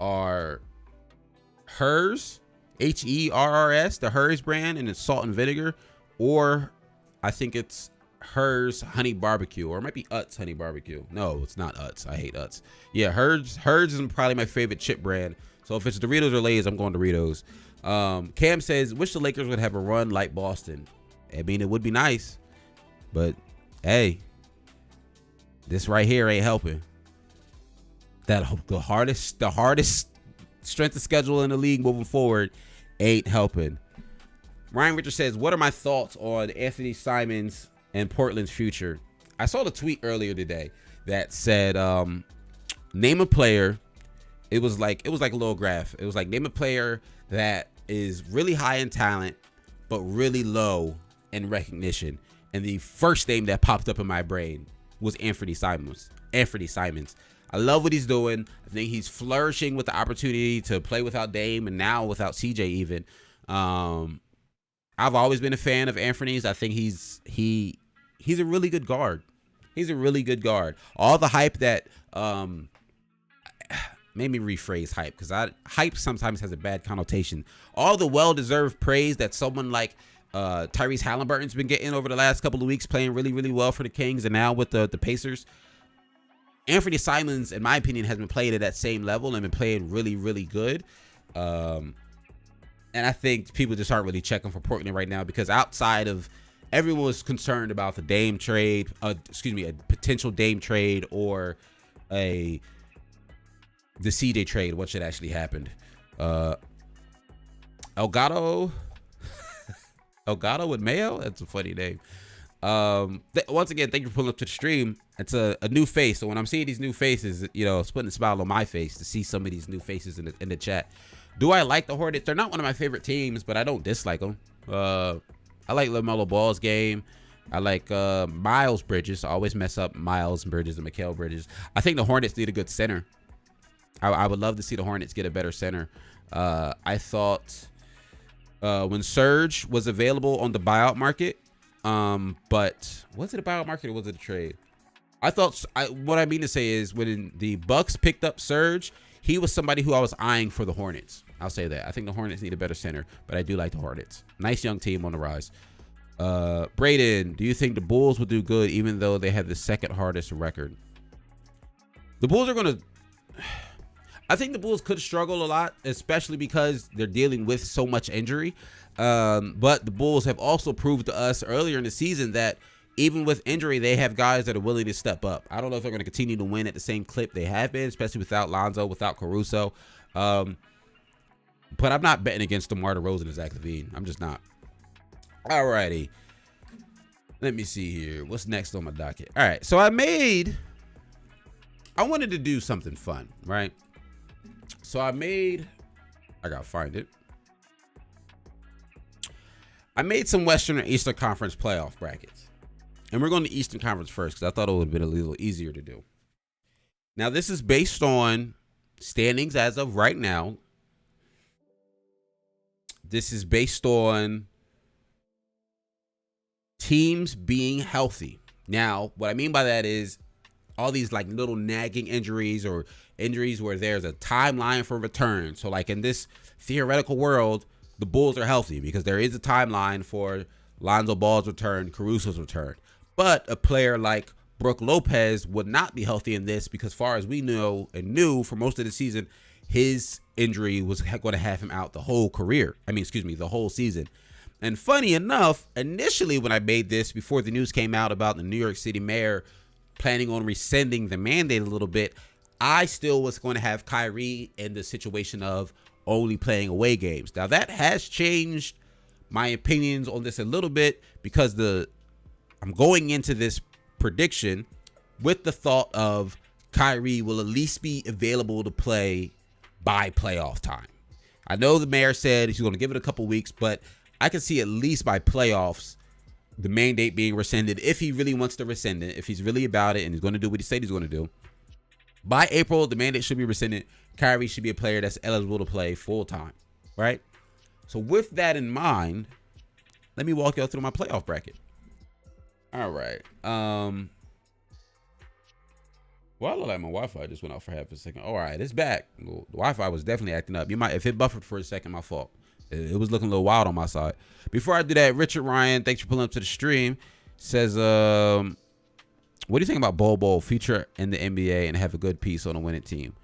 are Hers, Herrs, the Hers brand, and it's salt and vinegar, or I think it's Hers honey barbecue, or it might be Utz honey barbecue. No, it's not Utz. I hate Utz. Yeah, Hers is probably my favorite chip brand. So if it's Doritos or Lay's, I'm going Doritos. Cam says, wish the Lakers would have a run like Boston. I mean, it would be nice, but hey, this right here ain't helping. The hardest strength of schedule in the league moving forward ain't helping. Ryan Richards says, what are my thoughts on Anthony Simons and Portland's future? I saw the tweet earlier today that said, name a player. It was like a little graph. It was like, name a player that is really high in talent, but really low in recognition. And the first name that popped up in my brain was Anthony Simons. I love what he's doing. I think he's flourishing with the opportunity to play without Dame and now without CJ even. I've always been a fan of Anthony's. I think he's a really good guard. He's a really good guard. All the hype that made me rephrase hype, because hype sometimes has a bad connotation. All the well-deserved praise that someone like Tyrese Halliburton's been getting over the last couple of weeks, playing really, really well for the Kings, and now with the Pacers. Anthony Simons, in my opinion, has been playing at that same level and been playing really, really good. And I think people just aren't really checking for Portland right now because outside of everyone was concerned about the Dame trade, a potential Dame trade or the CJ trade, what should actually happen. Elgato with Mayo? That's a funny name. Once again, thank you for pulling up to the stream. It's a new face. So when I'm seeing these new faces, it's putting a smile on my face to see some of these new faces in the chat. Do I like the Hornets? They're not one of my favorite teams, but I don't dislike them. I like LaMelo Ball's game. I like Miles Bridges. I always mess up Miles Bridges and Mikal Bridges. I think the Hornets need a good center. I would love to see the Hornets get a better center. I thought when Serge was available on the buyout market, but was it a buyout market or was it a trade? What I mean to say is when the Bucks picked up Serge, he was somebody who I was eyeing for the Hornets. I'll say that. I think the Hornets need a better center, but I do like the Hornets. Nice young team on the rise. Braden, do you think the Bulls will do good even though they have the second hardest record? The Bulls are going to... I think the Bulls could struggle a lot, especially because they're dealing with so much injury. But the Bulls have also proved to us earlier in the season that even with injury, they have guys that are willing to step up. I don't know if they're going to continue to win at the same clip they have been, especially without Lonzo, without Caruso. But I'm not betting against DeMar DeRozan and Zach LaVine. I'm just not. Alrighty. Let me see here. What's next on my docket? All right. So I wanted to do something fun, right? So I gotta find it. I made some Western and Eastern Conference playoff brackets. And we're going to Eastern Conference first because I thought it would have been a little easier to do. Now, this is based on standings as of right now. This is based on teams being healthy. Now, what I mean by that is all these like little nagging injuries or injuries where there's a timeline for return. So like in this theoretical world, the Bulls are healthy because there is a timeline for Lonzo Ball's return, Caruso's return. But a player like Brook Lopez would not be healthy in this because far as we know and knew for most of the season, his injury was going to have him out the whole the whole season. And funny enough, initially when I made this, before the news came out about the New York City mayor planning on rescinding the mandate a little bit, I still was going to have Kyrie in the situation of only playing away games. Now that has changed my opinions on this a little bit because I'm going into this prediction with the thought of Kyrie will at least be available to play by playoff time. I know the mayor said he's going to give it a couple weeks, but I can see at least by playoffs the mandate being rescinded if he really wants to rescind it, if he's really about it and he's going to do what he said he's going to do. By April, the mandate should be rescinded. Kyrie should be a player that's eligible to play full time, right? So with that in mind, let me walk y'all through my playoff bracket. All right. Well, I look like my Wi-Fi just went out for half a second. All right, it's back. The Wi-Fi was definitely acting up. If it buffered for a second, my fault. It was looking a little wild on my side. Before I do that, Richard Ryan, thanks for pulling up to the stream, says, what do you think about Bol Bol feature in the NBA and have a good piece on a winning team?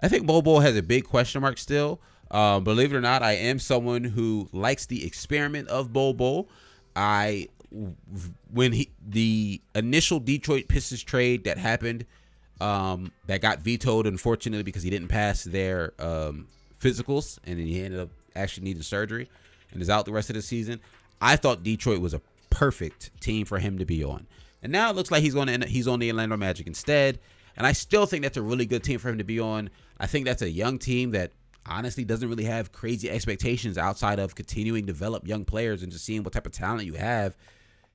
I think Bol Bol has a big question mark still. Believe it or not, I am someone who likes the experiment of Bol Bol. The initial Detroit Pistons trade that happened, that got vetoed, unfortunately, because he didn't pass their physicals, and then he ended up actually needing surgery and is out the rest of the season. I thought Detroit was a perfect team for him to be on. And now it looks like he's on the Orlando Magic instead. And I still think that's a really good team for him to be on. I think that's a young team that honestly doesn't really have crazy expectations outside of continuing to develop young players and just seeing what type of talent you have.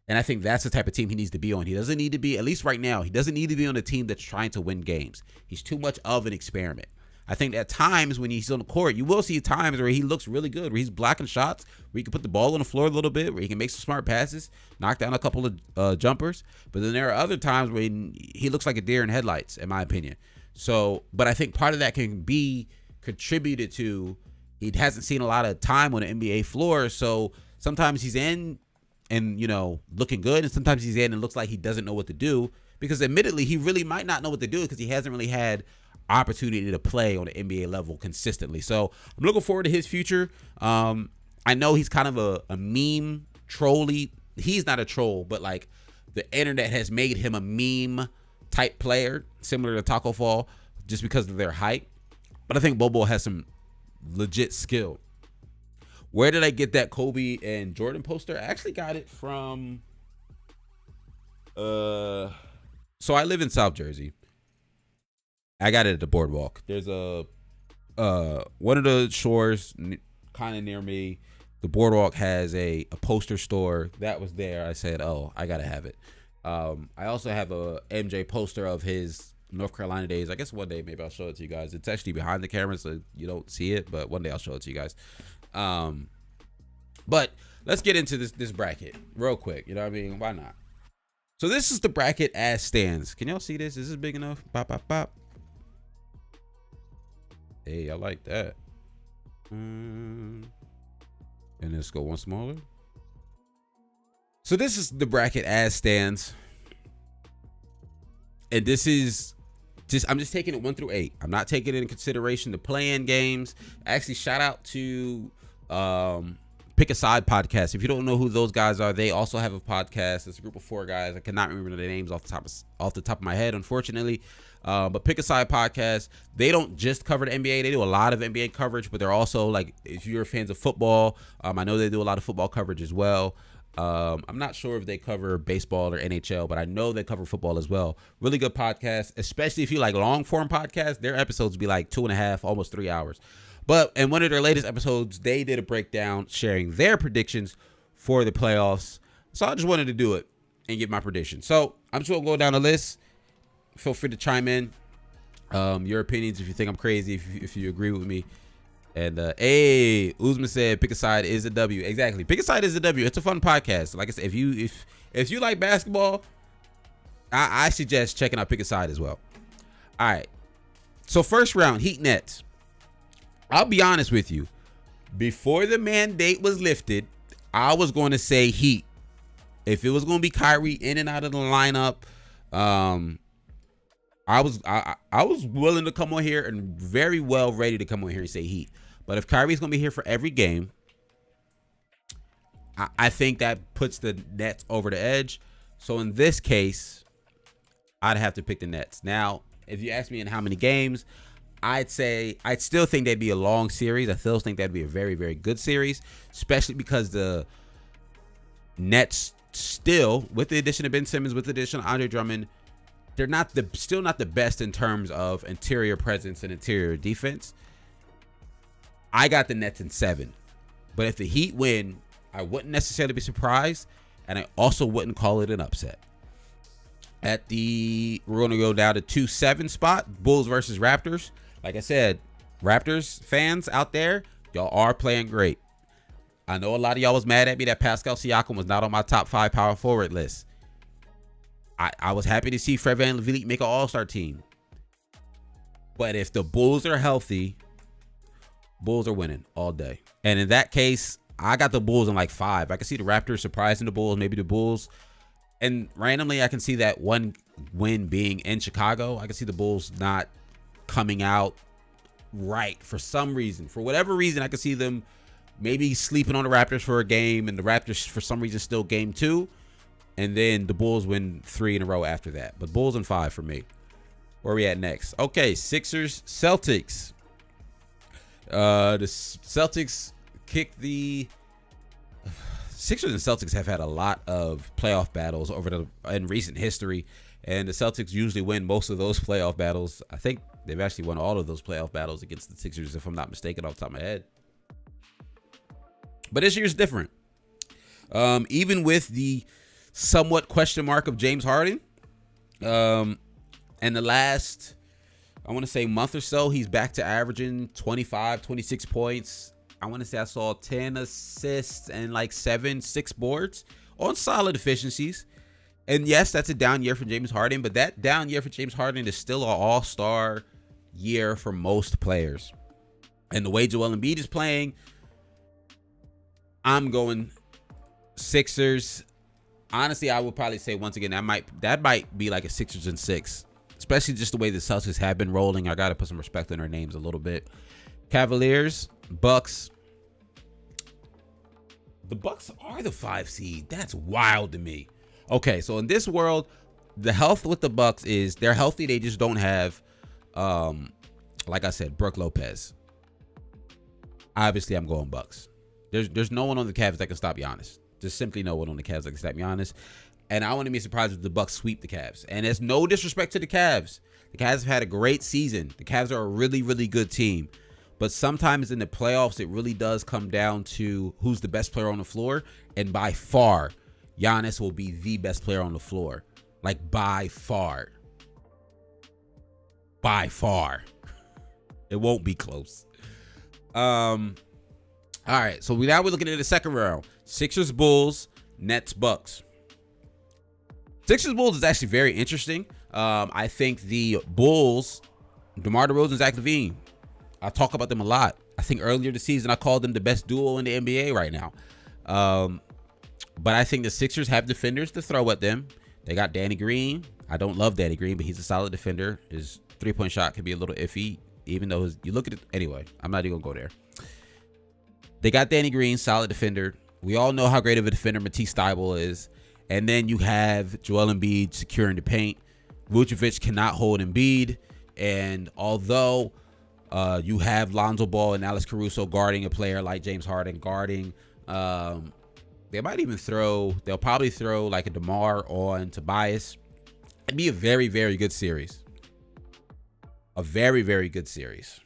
And I think that's the type of team he needs to be on. He doesn't need to be, at least right now, he doesn't need to be on a team that's trying to win games. He's too much of an experiment. I think at times when he's on the court, you will see times where he looks really good, where he's blocking shots, where he can put the ball on the floor a little bit, where he can make some smart passes, knock down a couple of jumpers. But then there are other times where he looks like a deer in headlights, in my opinion. So, but I think part of that can be contributed to he hasn't seen a lot of time on the NBA floor. So sometimes he's in and, looking good, and sometimes he's in and looks like he doesn't know what to do, because admittedly, he really might not know what to do because he hasn't really had opportunity to play on the NBA level consistently. So I'm looking forward to his future. I know he's kind of a meme trolley. He's not a troll, but like the internet has made him a meme type player, similar to Taco Fall, just because of their height. But I think Bobo has some legit skill. Where did I get that Kobe and Jordan poster? I actually got it from So I live in South Jersey. I got it at the boardwalk. There's a one of the shores kind of near me. The boardwalk has a poster store that was there. I said, oh, I gotta have it. I also have a MJ poster of his North Carolina days. I guess one day maybe I'll show it to you guys. It's actually behind the camera, so you don't see it, but one day I'll show it to you guys. But let's get into this bracket real quick. You know what I mean? Why not? So this is the bracket as stands. Can y'all see this? Is this big enough? Pop, pop, pop. Hey, I like that. And let's go one smaller. So this is the bracket as stands. And this is I'm just taking it 1 through 8. I'm not taking into consideration the play-in games. Actually, shout out to Pick a Side podcast. If you don't know who those guys are, they also have a podcast. It's a group of 4 guys. I cannot remember their names off the top of my head, unfortunately. But Pick a Side podcast, they don't just cover the NBA. They do a lot of NBA coverage, but they're also, like, if you're fans of football, I know they do a lot of football coverage as well. I'm not sure if they cover baseball or NHL, but I know they cover football as well. Really good podcast, especially if you like long form podcasts. Their episodes be like 2.5, almost 3 hours. But in one of their latest episodes, they did a breakdown sharing their predictions for the playoffs. So I just wanted to do it and give my prediction. So I'm just going to go down the list. Feel free to chime in your opinions if you think I'm crazy, if you agree with me. And hey, Uzman said Pick a Side is a W. Exactly. Pick a Side is a W. It's a fun podcast. Like I said, if you like basketball, I suggest checking out Pick a Side as well. All right. So first round, Heat Nets. I'll be honest with you. Before the mandate was lifted, I was going to say Heat. If it was going to be Kyrie in and out of the lineup, I was willing to come on here and very well ready to come on here and say Heat. But if Kyrie's going to be here for every game, I think that puts the Nets over the edge. So in this case, I'd have to pick the Nets. Now, if you ask me in how many games, I'd still think that'd be a long series. I still think that'd be a very, very good series, especially because the Nets still, with the addition of Ben Simmons, with the addition of Andre Drummond, they're still not the best in terms of interior presence and interior defense. I got the Nets in 7. But if the Heat win, I wouldn't necessarily be surprised, and I also wouldn't call it an upset. We're going to go down to 2-7 spot, Bulls versus Raptors. Like I said, Raptors fans out there, y'all are playing great. I know a lot of y'all was mad at me that Pascal Siakam was not on my top 5 power forward list. I was happy to see Fred VanVleet make an all-star team. But if the Bulls are healthy, Bulls are winning all day. And in that case, I got the Bulls in like 5. I can see the Raptors surprising the Bulls, maybe the Bulls. And randomly, I can see that one win being in Chicago. I can see the Bulls not coming out right for some reason. For whatever reason, I can see them maybe sleeping on the Raptors for a game, and the Raptors, for some reason, still game 2. And then the Bulls win 3 in a row after that. But Bulls in 5 for me. Where are we at next? Okay, Sixers, Celtics. The Celtics kicked the... Sixers and Celtics have had a lot of playoff battles in recent history. And the Celtics usually win most of those playoff battles. I think they've actually won all of those playoff battles against the Sixers, if I'm not mistaken, off the top of my head. But this year's different. Even with the somewhat question mark of James Harden, and the last, I want to say, month or so, he's back to averaging 25, 26 points. I want to say I saw 10 assists and like 6 boards on solid efficiencies. And yes, that's a down year for James Harden, but that down year for James Harden is still an all-star year for most players. And the way Joel Embiid is playing, I'm going Sixers. Honestly, I would probably say once again that might be like a Sixers in 6, especially just the way the Celtics have been rolling. I got to put some respect on their names a little bit. Cavaliers, Bucks. The Bucks are the 5 seed. That's wild to me. Okay, so in this world, the health with the Bucks is they're healthy. They just don't have, like I said, Brook Lopez. Obviously, I'm going Bucks. There's no one on the Cavs that can stop Giannis. Just simply no one on the Cavs that can stop Giannis. And I wouldn't be surprised if the Bucks sweep the Cavs. And there's no disrespect to the Cavs. The Cavs have had a great season. The Cavs are a really, really good team. But sometimes in the playoffs, it really does come down to who's the best player on the floor. And by far, Giannis will be the best player on the floor. Like, by far. By far. It won't be close. All right, so now we're looking at the second round. Sixers, Bulls, Nets, Bucks. Sixers, Bulls is actually very interesting. I think the Bulls, DeMar DeRozan and Zach LaVine, I talk about them a lot. I think earlier this season I called them the best duo in the NBA right now. But I think the Sixers have defenders to throw at them. They got Danny Green. I don't love Danny Green, but he's a solid defender. His three-point shot could be a little iffy, even though you look at it. Anyway, I'm not even going to go there. They got Danny Green, solid defender. We all know how great of a defender Matisse Thybulle is. And then you have Joel Embiid securing the paint. Vucevic cannot hold Embiid. And although you have Lonzo Ball and Alex Caruso guarding a player like James Harden, guarding, they'll probably throw like a DeMar on Tobias. It'd be a very, very good series. A very, very good series.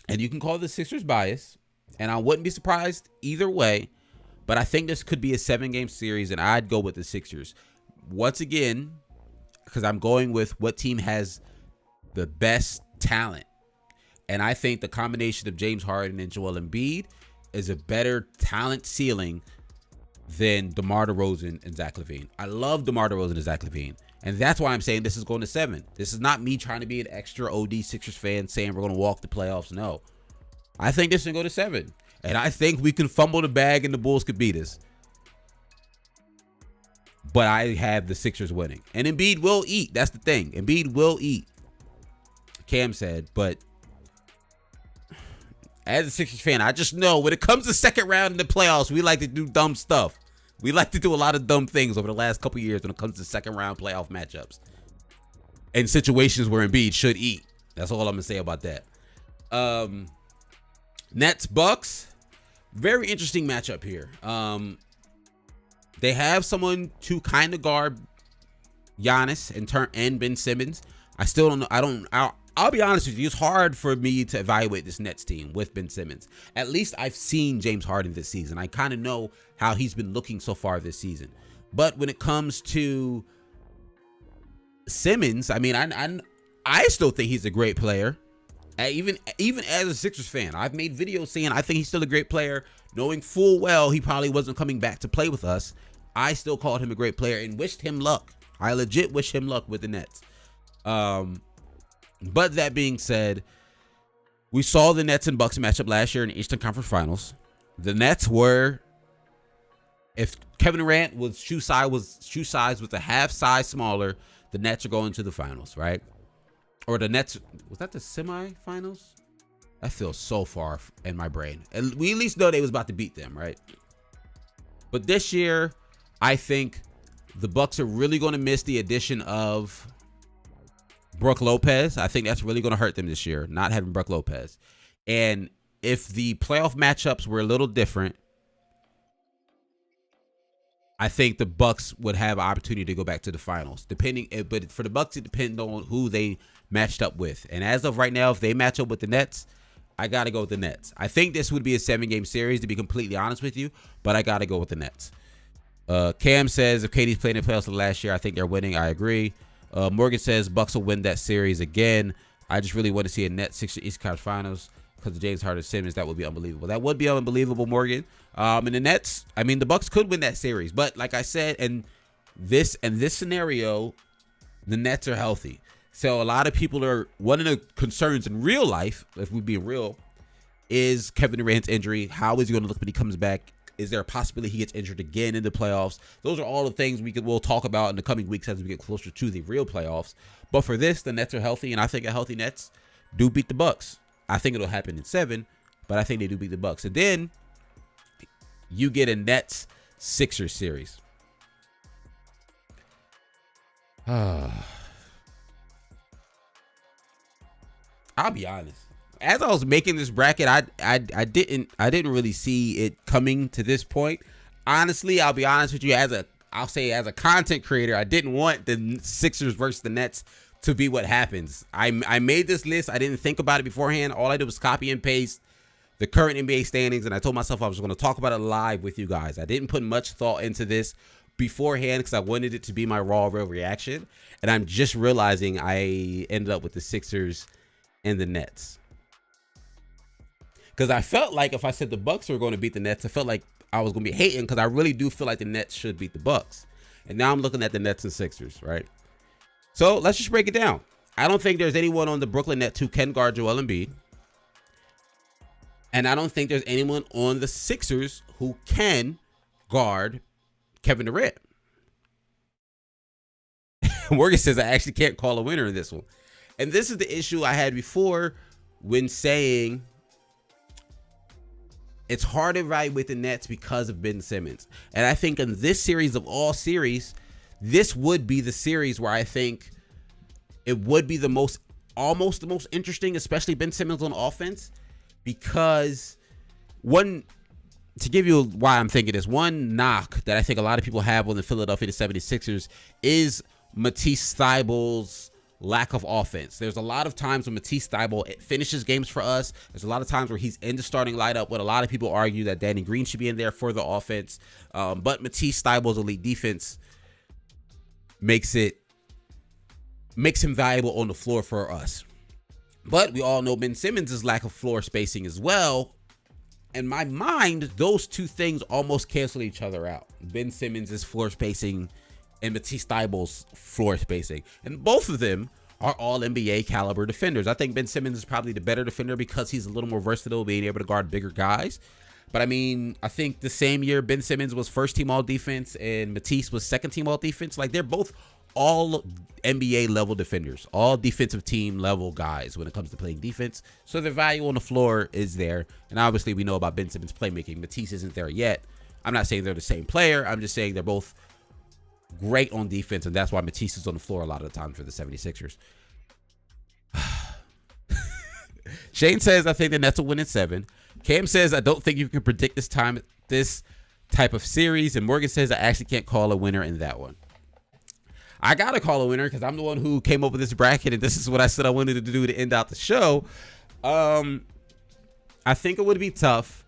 And you can call the Sixers bias. And I wouldn't be surprised either way. But I think this could be a 7-game series, and I'd go with the Sixers. Once again, because I'm going with what team has the best talent. And I think the combination of James Harden and Joel Embiid is a better talent ceiling than DeMar DeRozan and Zach LaVine. I love DeMar DeRozan and Zach LaVine. And that's why I'm saying this is going to 7. This is not me trying to be an extra OD Sixers fan saying we're going to walk the playoffs. No. I think this can go to 7. And I think we can fumble the bag and the Bulls could beat us. But I have the Sixers winning. And Embiid will eat. That's the thing. Embiid will eat. Cam said. But as a Sixers fan, I just know when it comes to second round in the playoffs, we like to do dumb stuff. We like to do a lot of dumb things over the last couple years when it comes to second round playoff matchups. And situations where Embiid should eat. That's all I'm going to say about that. Nets, Bucks. Very interesting matchup here. They have someone to kind of guard Giannis and Ben Simmons. I still don't know. I'll be honest with you. It's hard for me to evaluate this Nets team with Ben Simmons. At least I've seen James Harden this season. I kind of know how he's been looking so far this season. But when it comes to Simmons, I mean, I still think he's a great player. Even as a Sixers fan, I've made videos saying I think he's still a great player, knowing full well he probably wasn't coming back to play with us. I still called him a great player and wished him luck. I legit wish him luck with the Nets. But that being said, we saw the Nets and Bucks matchup last year in the Eastern Conference Finals. The Nets were, if Kevin Durant was shoe size was a half size smaller, the Nets are going to the finals, right? Or the Nets, was that the semifinals? That feels so far in my brain. And we at least know they was about to beat them, right? But this year, I think the Bucks are really going to miss the addition of Brook Lopez. I think that's really going to hurt them this year, not having Brook Lopez. And if the playoff matchups were a little different, I think the Bucks would have an opportunity to go back to the finals. But for the Bucks, it depends on who they matched up with. And as of right now, if they match up with the Nets, I got to go with the Nets. I think this would be a 7-game series, to be completely honest with you, but I got to go with the Nets. Cam says, if KD's playing in the playoffs last year, I think they're winning. I agree. Morgan says, Bucks will win that series again. I just really want to see a Nets Sixers East Conference Finals because of James Harden Simmons. That would be unbelievable. That would be unbelievable, Morgan. And the Nets, I mean, the Bucks could win that series. But like I said, in this scenario, the Nets are healthy. So a lot of people are, one of the concerns in real life, if we be real, is Kevin Durant's injury. How is he going to look when he comes back? Is there a possibility he gets injured again in the playoffs? Those are all the things we'll talk about in the coming weeks as we get closer to the real playoffs. But for this, the Nets are healthy, and I think a healthy Nets do beat the Bucks. I think it'll happen in 7, but I think they do beat the Bucks. And then you get a Nets Sixers series. I'll be honest. As I was making this bracket, I didn't really see it coming to this point. honestly, I'll be honest with you, as a content creator, I didn't want the Sixers versus the Nets to be what happens. I made this list. I didn't think about it beforehand. All I did was copy and paste the current NBA standings, and I told myself I was going to talk about it live with you guys. I didn't put much thought into this beforehand because I wanted it to be my raw, real reaction. And I'm just realizing I ended up with the Sixers and the Nets. Because I felt like if I said the Bucks were going to beat the Nets, I felt like I was going to be hating because I really do feel like the Nets should beat the Bucks. And now I'm looking at the Nets and Sixers, right? So let's just break it down. I don't think there's anyone on the Brooklyn Nets who can guard Joel Embiid. And I don't think there's anyone on the Sixers who can guard Kevin Durant. Morgan says I actually can't call a winner in this one. And this is the issue I had before when saying it's hard to evaluate the Nets because of Ben Simmons. And I think in this series of all series, this would be the series where I think it would be almost the most interesting, especially Ben Simmons on offense. Because to give you why I'm thinking this, one knock that I think a lot of people have on the Philadelphia 76ers is Matisse Thybulle's lack of offense. There's a lot of times when Matisse Thybulle finishes games for us. There's a lot of times where he's in the starting lineup, but a lot of people argue that Danny Green should be in there for the offense. But Matisse Thybulle's elite defense makes him valuable on the floor for us. But we all know Ben Simmons' lack of floor spacing as well. In my mind, those two things almost cancel each other out. Ben Simmons' floor spacing and Matisse Thybulle's floor spacing. And both of them are all NBA caliber defenders. I think Ben Simmons is probably the better defender because he's a little more versatile, being able to guard bigger guys. But I mean, I think the same year Ben Simmons was first team all defense and Matisse was second team all defense. Like, they're both all NBA level defenders, all defensive team level guys when it comes to playing defense. So their value on the floor is there. And obviously we know about Ben Simmons' playmaking. Matisse isn't there yet. I'm not saying they're the same player. I'm just saying they're both great on defense. And that's why Matisse is on the floor a lot of the time for the 76ers. Shane says, I think the Nets will win in 7. Cam says, I don't think you can predict this type of series. And Morgan says, I actually can't call a winner in that one. I got to call a winner because I'm the one who came up with this bracket, and this is what I said I wanted to do to end out the show. I think it would be tough.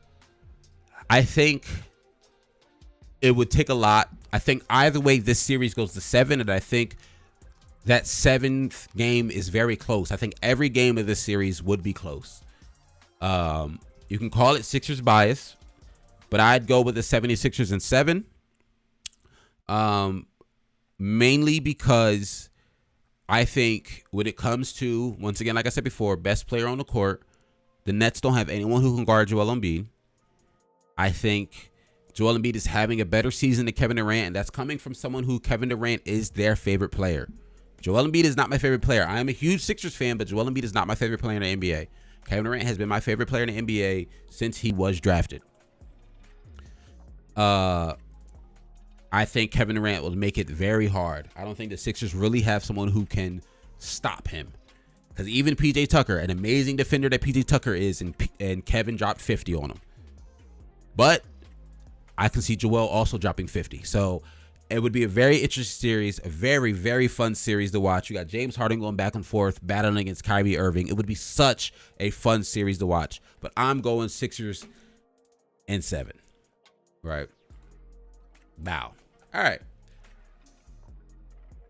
I think it would take a lot. I think either way this series goes to 7, and I think that 7th game is very close. I think every game of this series would be close. You can call it Sixers bias, but I'd go with the 76ers in 7. Mainly because I think when it comes to, once again, like I said before, best player on the court, the Nets don't have anyone who can guard Joel Embiid. I think Joel Embiid is having a better season than Kevin Durant, and that's coming from someone who Kevin Durant is their favorite player. Joel Embiid is not my favorite player. I am a huge Sixers fan, but Joel Embiid is not my favorite player in the NBA. Kevin Durant has been my favorite player in the NBA since he was drafted. I think Kevin Durant will make it very hard. I don't think the Sixers really have someone who can stop him. Because even PJ Tucker, an amazing defender that PJ Tucker is, and Kevin dropped 50 on him. But I can see Joel also dropping 50. So it would be a very interesting series, a very, very fun series to watch. You got James Harden going back and forth, battling against Kyrie Irving. It would be such a fun series to watch. But I'm going Sixers in 7. Right. Bow. All right.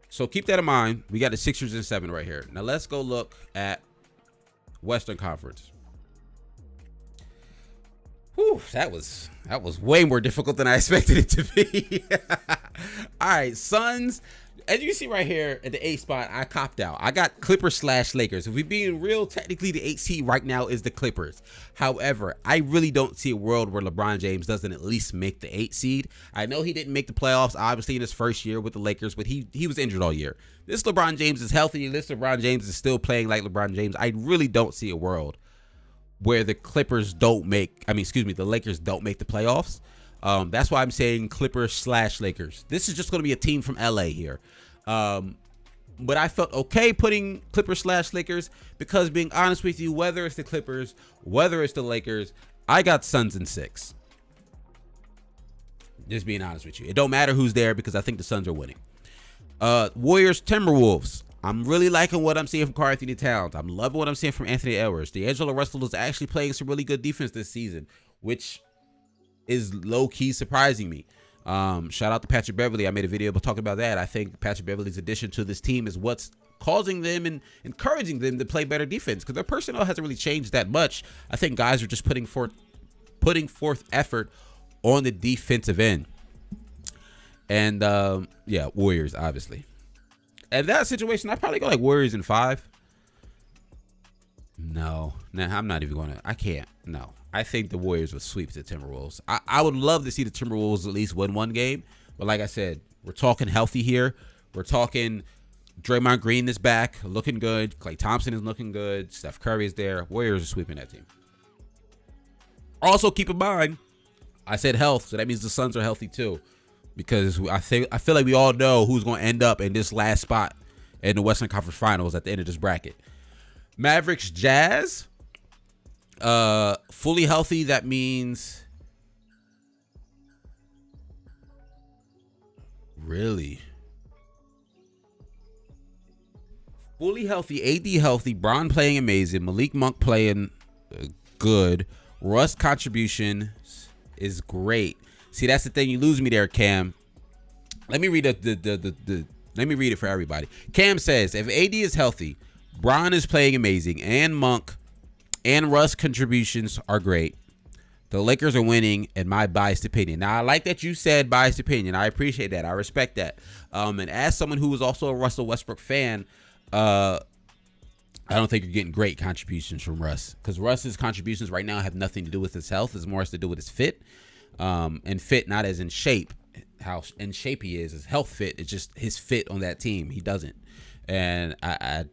So keep that in mind. We got the Sixers in 7 right here. Now let's go look at Western Conference. Whew, that was way more difficult than I expected it to be. All right, Suns. As you can see right here at the 8 spot, I copped out. I got Clippers/Lakers. If we're being real, technically the 8 seed right now is the Clippers. However, I really don't see a world where LeBron James doesn't at least make the 8 seed. I know he didn't make the playoffs, obviously, in his first year with the Lakers, but he was injured all year. This LeBron James is healthy. This LeBron James is still playing like LeBron James. I really don't see a world where the Lakers don't make the playoffs. That's why I'm saying Clippers/Lakers. This is just going to be a team from LA here. But I felt okay putting Clippers/Lakers because, being honest with you, whether it's the Clippers, whether it's the Lakers, I got Suns in 6. Just being honest with you. It don't matter who's there because I think the Suns are winning. Warriors, Timberwolves. I'm really liking what I'm seeing from Karl-Anthony Towns. I'm loving what I'm seeing from Anthony Edwards. D'Angelo Russell is actually playing some really good defense this season, which is low-key surprising me. Shout out to Patrick Beverley. I made a video talking about that. I think Patrick Beverley's addition to this team is what's causing them and encouraging them to play better defense because their personnel hasn't really changed that much. I think guys are just putting forth effort on the defensive end. And Warriors, obviously. In that situation, I'd probably go like Warriors in 5. No, I'm not even going to. I can't. No. I think the Warriors will sweep the Timberwolves. I would love to see the Timberwolves at least win one game. But like I said, we're talking healthy here. We're talking Draymond Green is back, looking good. Klay Thompson is looking good. Steph Curry is there. Warriors are sweeping that team. Also, keep in mind, I said health, so that means the Suns are healthy too. Because I feel like we all know who's going to end up in this last spot in the Western Conference Finals at the end of this bracket. Mavericks, Jazz, fully healthy. That means really fully healthy. AD healthy. Bron playing amazing. Malik Monk playing good. Russ contribution is great. See, that's the thing. You lose me there, Cam. Let me read let me read it for everybody. Cam says, if AD is healthy, Bron is playing amazing, and Monk and Russ contributions are great. The Lakers are winning, in my biased opinion. Now, I like that you said biased opinion. I appreciate that. I respect that. And as someone who was also a Russell Westbrook fan, I don't think you're getting great contributions from Russ, because Russ's contributions right now have nothing to do with his health. It's more has to do with his fit. And fit not as in shape, how in shape he is. His health fit, it's just his fit on that team. He doesn't. And I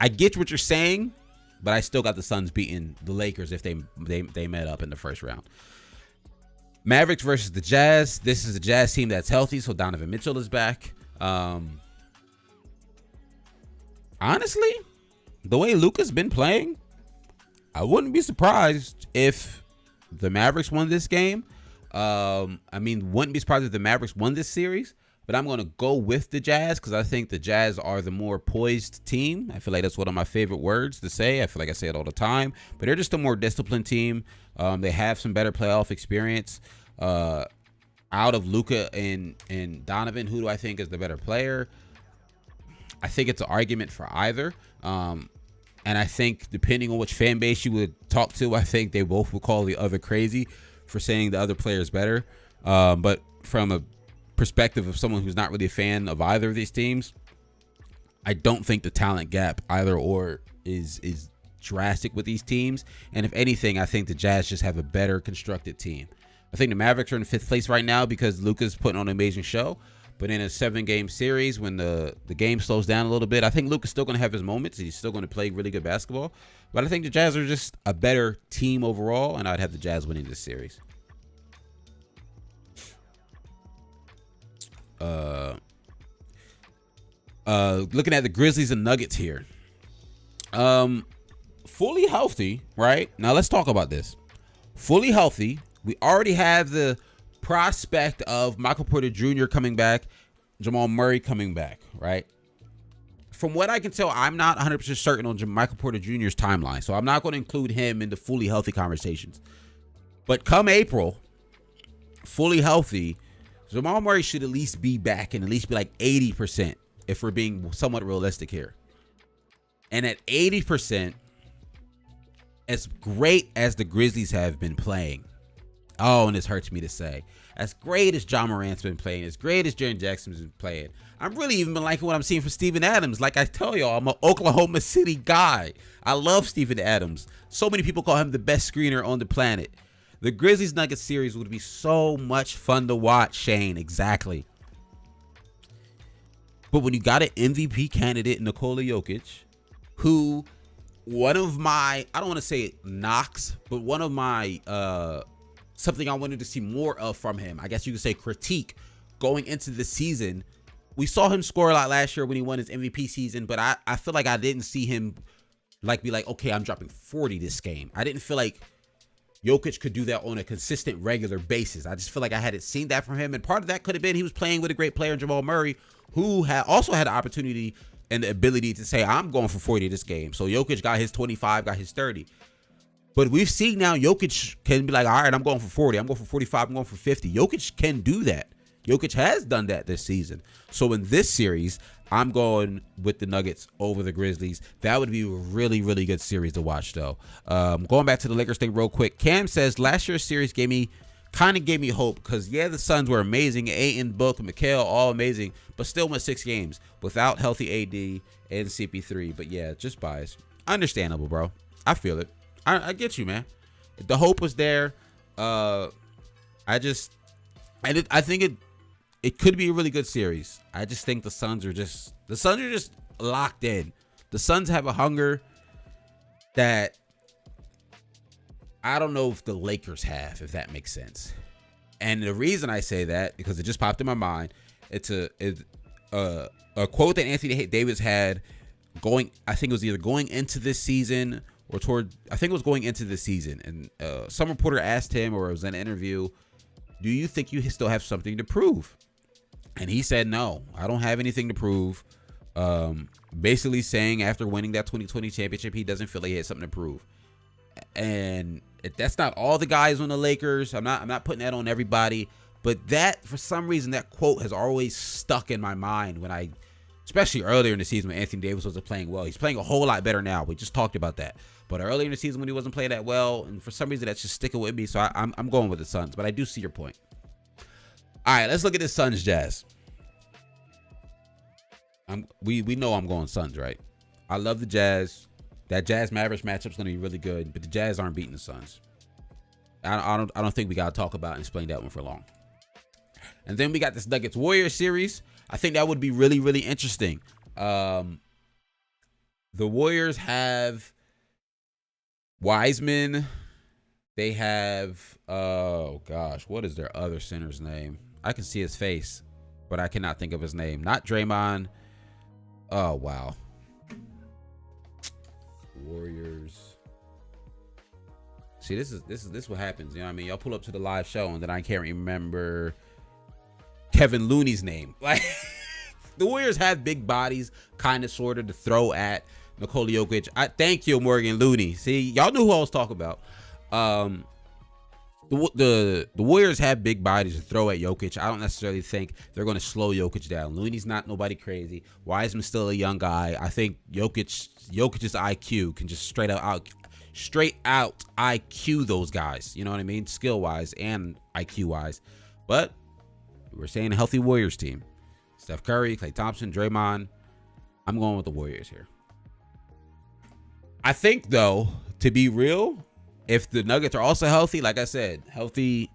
get what you're saying, but I still got the Suns beating the Lakers if they met up in the first round. Mavericks versus the Jazz. This is a Jazz team that's healthy, so Donovan Mitchell is back. Honestly, the way Luka's been playing, I wouldn't be surprised if the Mavericks won this game. Wouldn't be surprised if the Mavericks won this series, but I'm going to go with the Jazz because I think the Jazz are the more poised team. I feel like that's one of my favorite words to say. I feel like I say it all the time, but they're just a more disciplined team. They have some better playoff experience. Out of Luka and Donovan, who do I think is the better player? I think it's an argument for either. And I think depending on which fan base you would talk to, I think they both would call the other crazy for saying the other player is better. But from a perspective of someone who's not really a fan of either of these teams, I don't think the talent gap either or is drastic with these teams. And if anything, I think the Jazz just have a better constructed team. I think the Mavericks are in 5th place right now because Luka's putting on an amazing show. But in a 7-game series, when the game slows down a little bit, I think Luka's still going to have his moments. He's still going to play really good basketball. But I think the Jazz are just a better team overall, and I'd have the Jazz winning this series. Looking at the Grizzlies and Nuggets here. Fully healthy, right? Now let's talk about this. Fully healthy. We already have the prospect of Michael Porter Jr. coming back, Jamal Murray coming back, right? From what I can tell, I'm not 100% certain on Michael Porter Jr.'s timeline, so I'm not going to include him in the fully healthy conversations. But come April, fully healthy, Jamal Murray should at least be back and at least be like 80% if we're being somewhat realistic here. And at 80%, as great as the Grizzlies have been playing, oh, and this hurts me to say, as great as John Morant's been playing, as great as Jaren Jackson's been playing, I'm really even been liking what I'm seeing from Steven Adams. Like I tell y'all, I'm an Oklahoma City guy. I love Steven Adams. So many people call him the best screener on the planet. The Grizzlies Nuggets series would be so much fun to watch, Shane. Exactly. But when you got an MVP candidate, Nikola Jokic, who one of my, I don't want to say knocks, but one of my, something I wanted to see more of from him, I guess you could say critique going into the season. We saw him score a lot last year when he won his MVP season, but I feel like I didn't see him like be like, okay, I'm dropping 40 this game. I didn't feel like Jokic could do that on a consistent, regular basis. I just feel like I hadn't seen that from him. And part of that could have been he was playing with a great player, Jamal Murray, who also had the opportunity and the ability to say, I'm going for 40 this game. So Jokic got his 25, got his 30. But we've seen now Jokic can be like, all right, I'm going for 40. I'm going for 45. I'm going for 50. Jokic can do that. Jokic has done that this season. So in this series, I'm going with the Nuggets over the Grizzlies. That would be a really, really good series to watch, though. Going back to the Lakers thing real quick. Cam says, last year's series kind of gave me hope because, yeah, the Suns were amazing. Ayton, Book, Mccollum, all amazing, but still went 6 games without healthy AD and CP3. But, yeah, just bias. Understandable, bro. I feel it. I get you, man. The hope was there. I think it could be a really good series. I just think the Suns are just locked in. The Suns have a hunger that I don't know if the Lakers have, if that makes sense. And the reason I say that, because it just popped in my mind, it's a quote that Anthony Davis had I think it was either going into this season or I think it was going into this season. And some reporter asked him, or it was an interview, do you think you still have something to prove? And he said, no, I don't have anything to prove. Basically saying after winning that 2020 championship, he doesn't feel like he has something to prove. And that's not all the guys on the Lakers. I'm not putting that on everybody. But that, for some reason, that quote has always stuck in my mind especially earlier in the season when Anthony Davis wasn't playing well. He's playing a whole lot better now. We just talked about that. But earlier in the season when he wasn't playing that well, and for some reason that's just sticking with me. So I'm going with the Suns. But I do see your point. All right, let's look at this Suns Jazz. We know I'm going Suns, right? I love the Jazz. That Jazz Mavericks matchup's going to be really good, but the Jazz aren't beating the Suns. I don't think we got to talk about and explain that one for long. And then we got this Nuggets Warriors series. I think that would be really, really interesting. The Warriors have Wiseman. They have, oh gosh, what is their other center's name? I can see his face, but I cannot think of his name. Not Draymond. Oh, wow. Warriors. See, this is what happens. You know what I mean? Y'all pull up to the live show and then I can't remember Kevin Looney's name. Like, the Warriors have big bodies, kind of, sort of, to throw at Nikola Jokic. Thank you, Morgan Looney. See, y'all knew who I was talking about. The Warriors have big bodies to throw at Jokic. I don't necessarily think they're going to slow Jokic down. Looney's not nobody crazy. Wiseman's still a young guy. I think Jokic's IQ can just straight out IQ those guys. You know what I mean? Skill wise and IQ wise. But we're saying a healthy Warriors team. Steph Curry, Klay Thompson, Draymond. I'm going with the Warriors here. I think, though, to be real, if the Nuggets are also healthy, like I said, healthy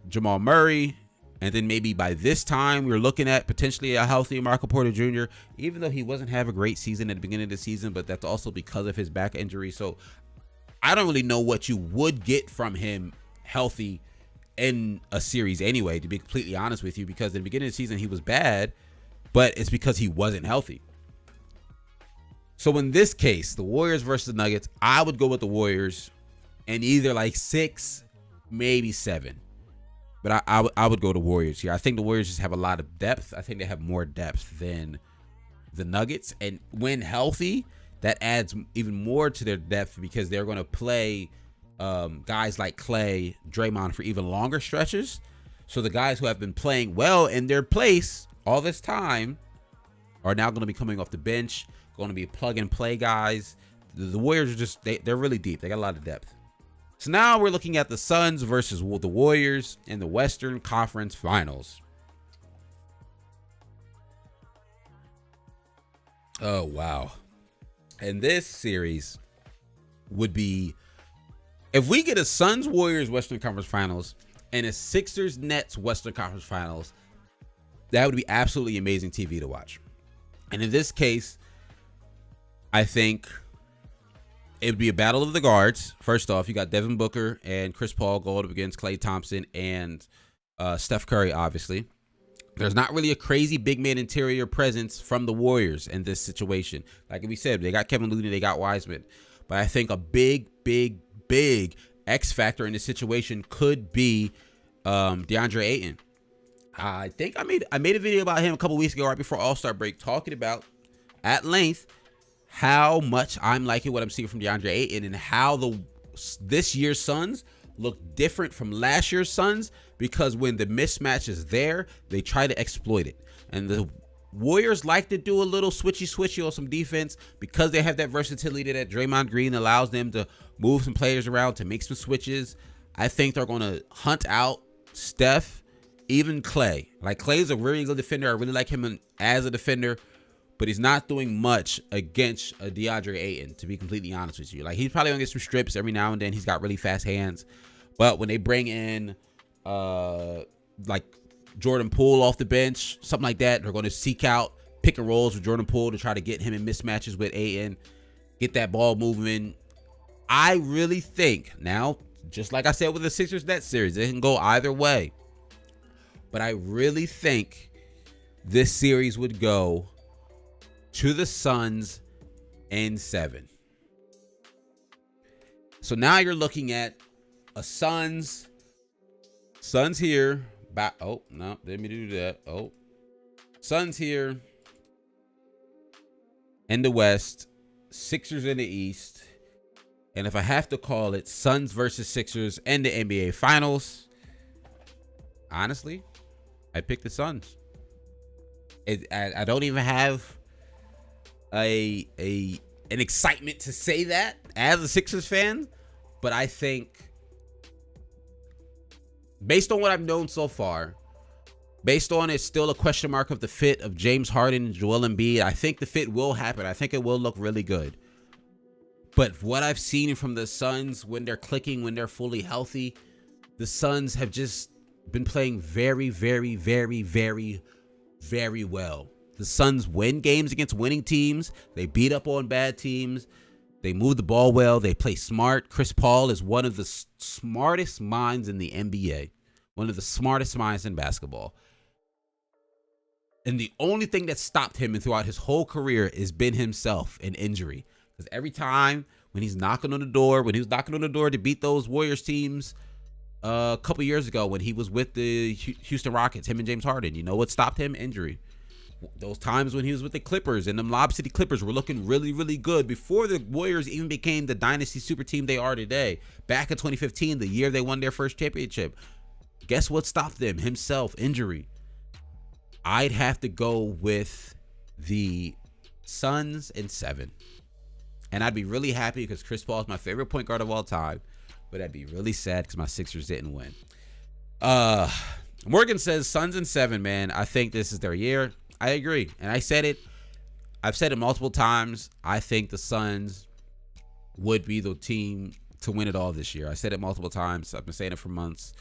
Jamal Murray, and then maybe by this time we're looking at potentially a healthy Michael Porter Jr., even though he wasn't having a great season at the beginning of the season, but that's also because of his back injury. So I don't really know what you would get from him healthy in a series anyway, to be completely honest with you, because at the beginning of the season he was bad, but it's because he wasn't healthy. So in this case, the Warriors versus the Nuggets, I would go with the Warriors in either like 6, maybe 7. But I would go to Warriors here. I think the Warriors just have a lot of depth. I think they have more depth than the Nuggets. And when healthy, that adds even more to their depth because they're going to play guys like Klay, Draymond for even longer stretches. So the guys who have been playing well in their place all this time are now going to be coming off the bench, going to be plug and play guys. The Warriors are just, they're really deep. They got a lot of depth. So now we're looking at the Suns versus the Warriors in the Western Conference Finals. Oh, wow. And this series would be, if we get a Suns Warriors Western Conference Finals and a Sixers Nets Western Conference Finals, that would be absolutely amazing TV to watch. And in this case, I think it would be a battle of the guards. First off, you got Devin Booker and Chris Paul going up against Klay Thompson and Steph Curry, obviously. There's not really a crazy big man interior presence from the Warriors in this situation. Like we said, they got Kevin Looney, they got Wiseman. But I think a big X factor in this situation could be Deandre Ayton. I think I made a video about him a couple weeks ago, right before All-Star break, talking about at length how much I'm liking what I'm seeing from Deandre Ayton and how this year's Suns look different from last year's Suns, because when the mismatch is there, they try to exploit it. And the Warriors like to do a little switchy on some defense because they have that versatility that Draymond Green allows them to move some players around, to make some switches. I think they're going to hunt out Steph, even Clay. Like, Clay's a really good defender. I really like him as a defender, but he's not doing much against a DeAndre Ayton, to be completely honest with you. Like, he's probably going to get some strips every now and then. He's got really fast hands. But when they bring in, like, Jordan Poole off the bench, something like that, they're going to seek out pick and rolls with Jordan Poole to try to get him in mismatches with Ayton, get that ball moving. I really think, now, just like I said with the Sixers-Nets series, it can go either way. But I really think this series would go to the Suns in 7. So now you're looking at a Suns here. Oh, no, let me do that. Oh, Suns here in the West, Sixers in the East. And if I have to call it Suns versus Sixers in the NBA Finals, honestly, I pick the Suns. I don't even have an excitement to say that as a Sixers fan, but I think, based on what I've known so far, based on it's still a question mark of the fit of James Harden and Joel Embiid, I think the fit will happen. I think it will look really good. But what I've seen from the Suns, when they're clicking, when they're fully healthy, the Suns have just been playing very, very, very, very, very well. The Suns win games against winning teams. They beat up on bad teams. They move the ball well. They play smart. Chris Paul is one of the smartest minds in the NBA. One of the smartest minds in basketball. And the only thing that stopped him throughout his whole career has been himself, an injury. Because every time when he was knocking on the door to beat those Warriors teams a couple years ago when he was with the Houston Rockets, him and James Harden, you know what stopped him? Injury. Those times when he was with the Clippers and them Lob City Clippers were looking really, really good before the Warriors even became the dynasty super team they are today. Back in 2015, the year they won their first championship. Guess what stopped them? Himself, injury. I'd have to go with the Suns in 7. And I'd be really happy because Chris Paul is my favorite point guard of all time. But I'd be really sad because my Sixers didn't win. Morgan says Suns in 7, man. I think this is their year. I agree. And I said it. I've said it multiple times. I think the Suns would be the team to win it all this year. I said it multiple times. I've been saying it for months.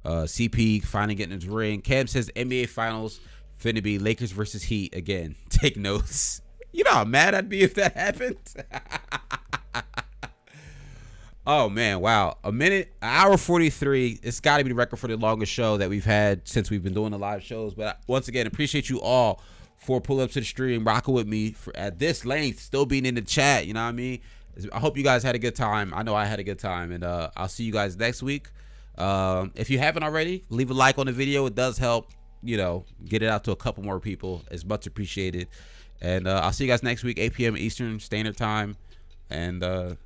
CP finally getting his ring. Cam says NBA Finals finna be Lakers versus Heat again. Take notes. You know how mad I'd be if that happened? Oh, man. Wow. An hour 43. It's got to be the record for the longest show that we've had since we've been doing the live shows. But once again, appreciate you all for pulling up to the stream, rocking with me at this length, still being in the chat. You know what I mean? I hope you guys had a good time. I know I had a good time. And I'll see you guys next week. If you haven't already, leave a like on the video. It does help, get it out to a couple more people. It's much appreciated. And I'll see you guys next week, 8 p.m. Eastern Standard Time. And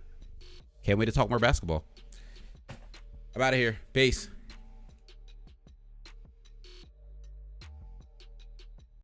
can't wait to talk more basketball. I'm out of here. Peace.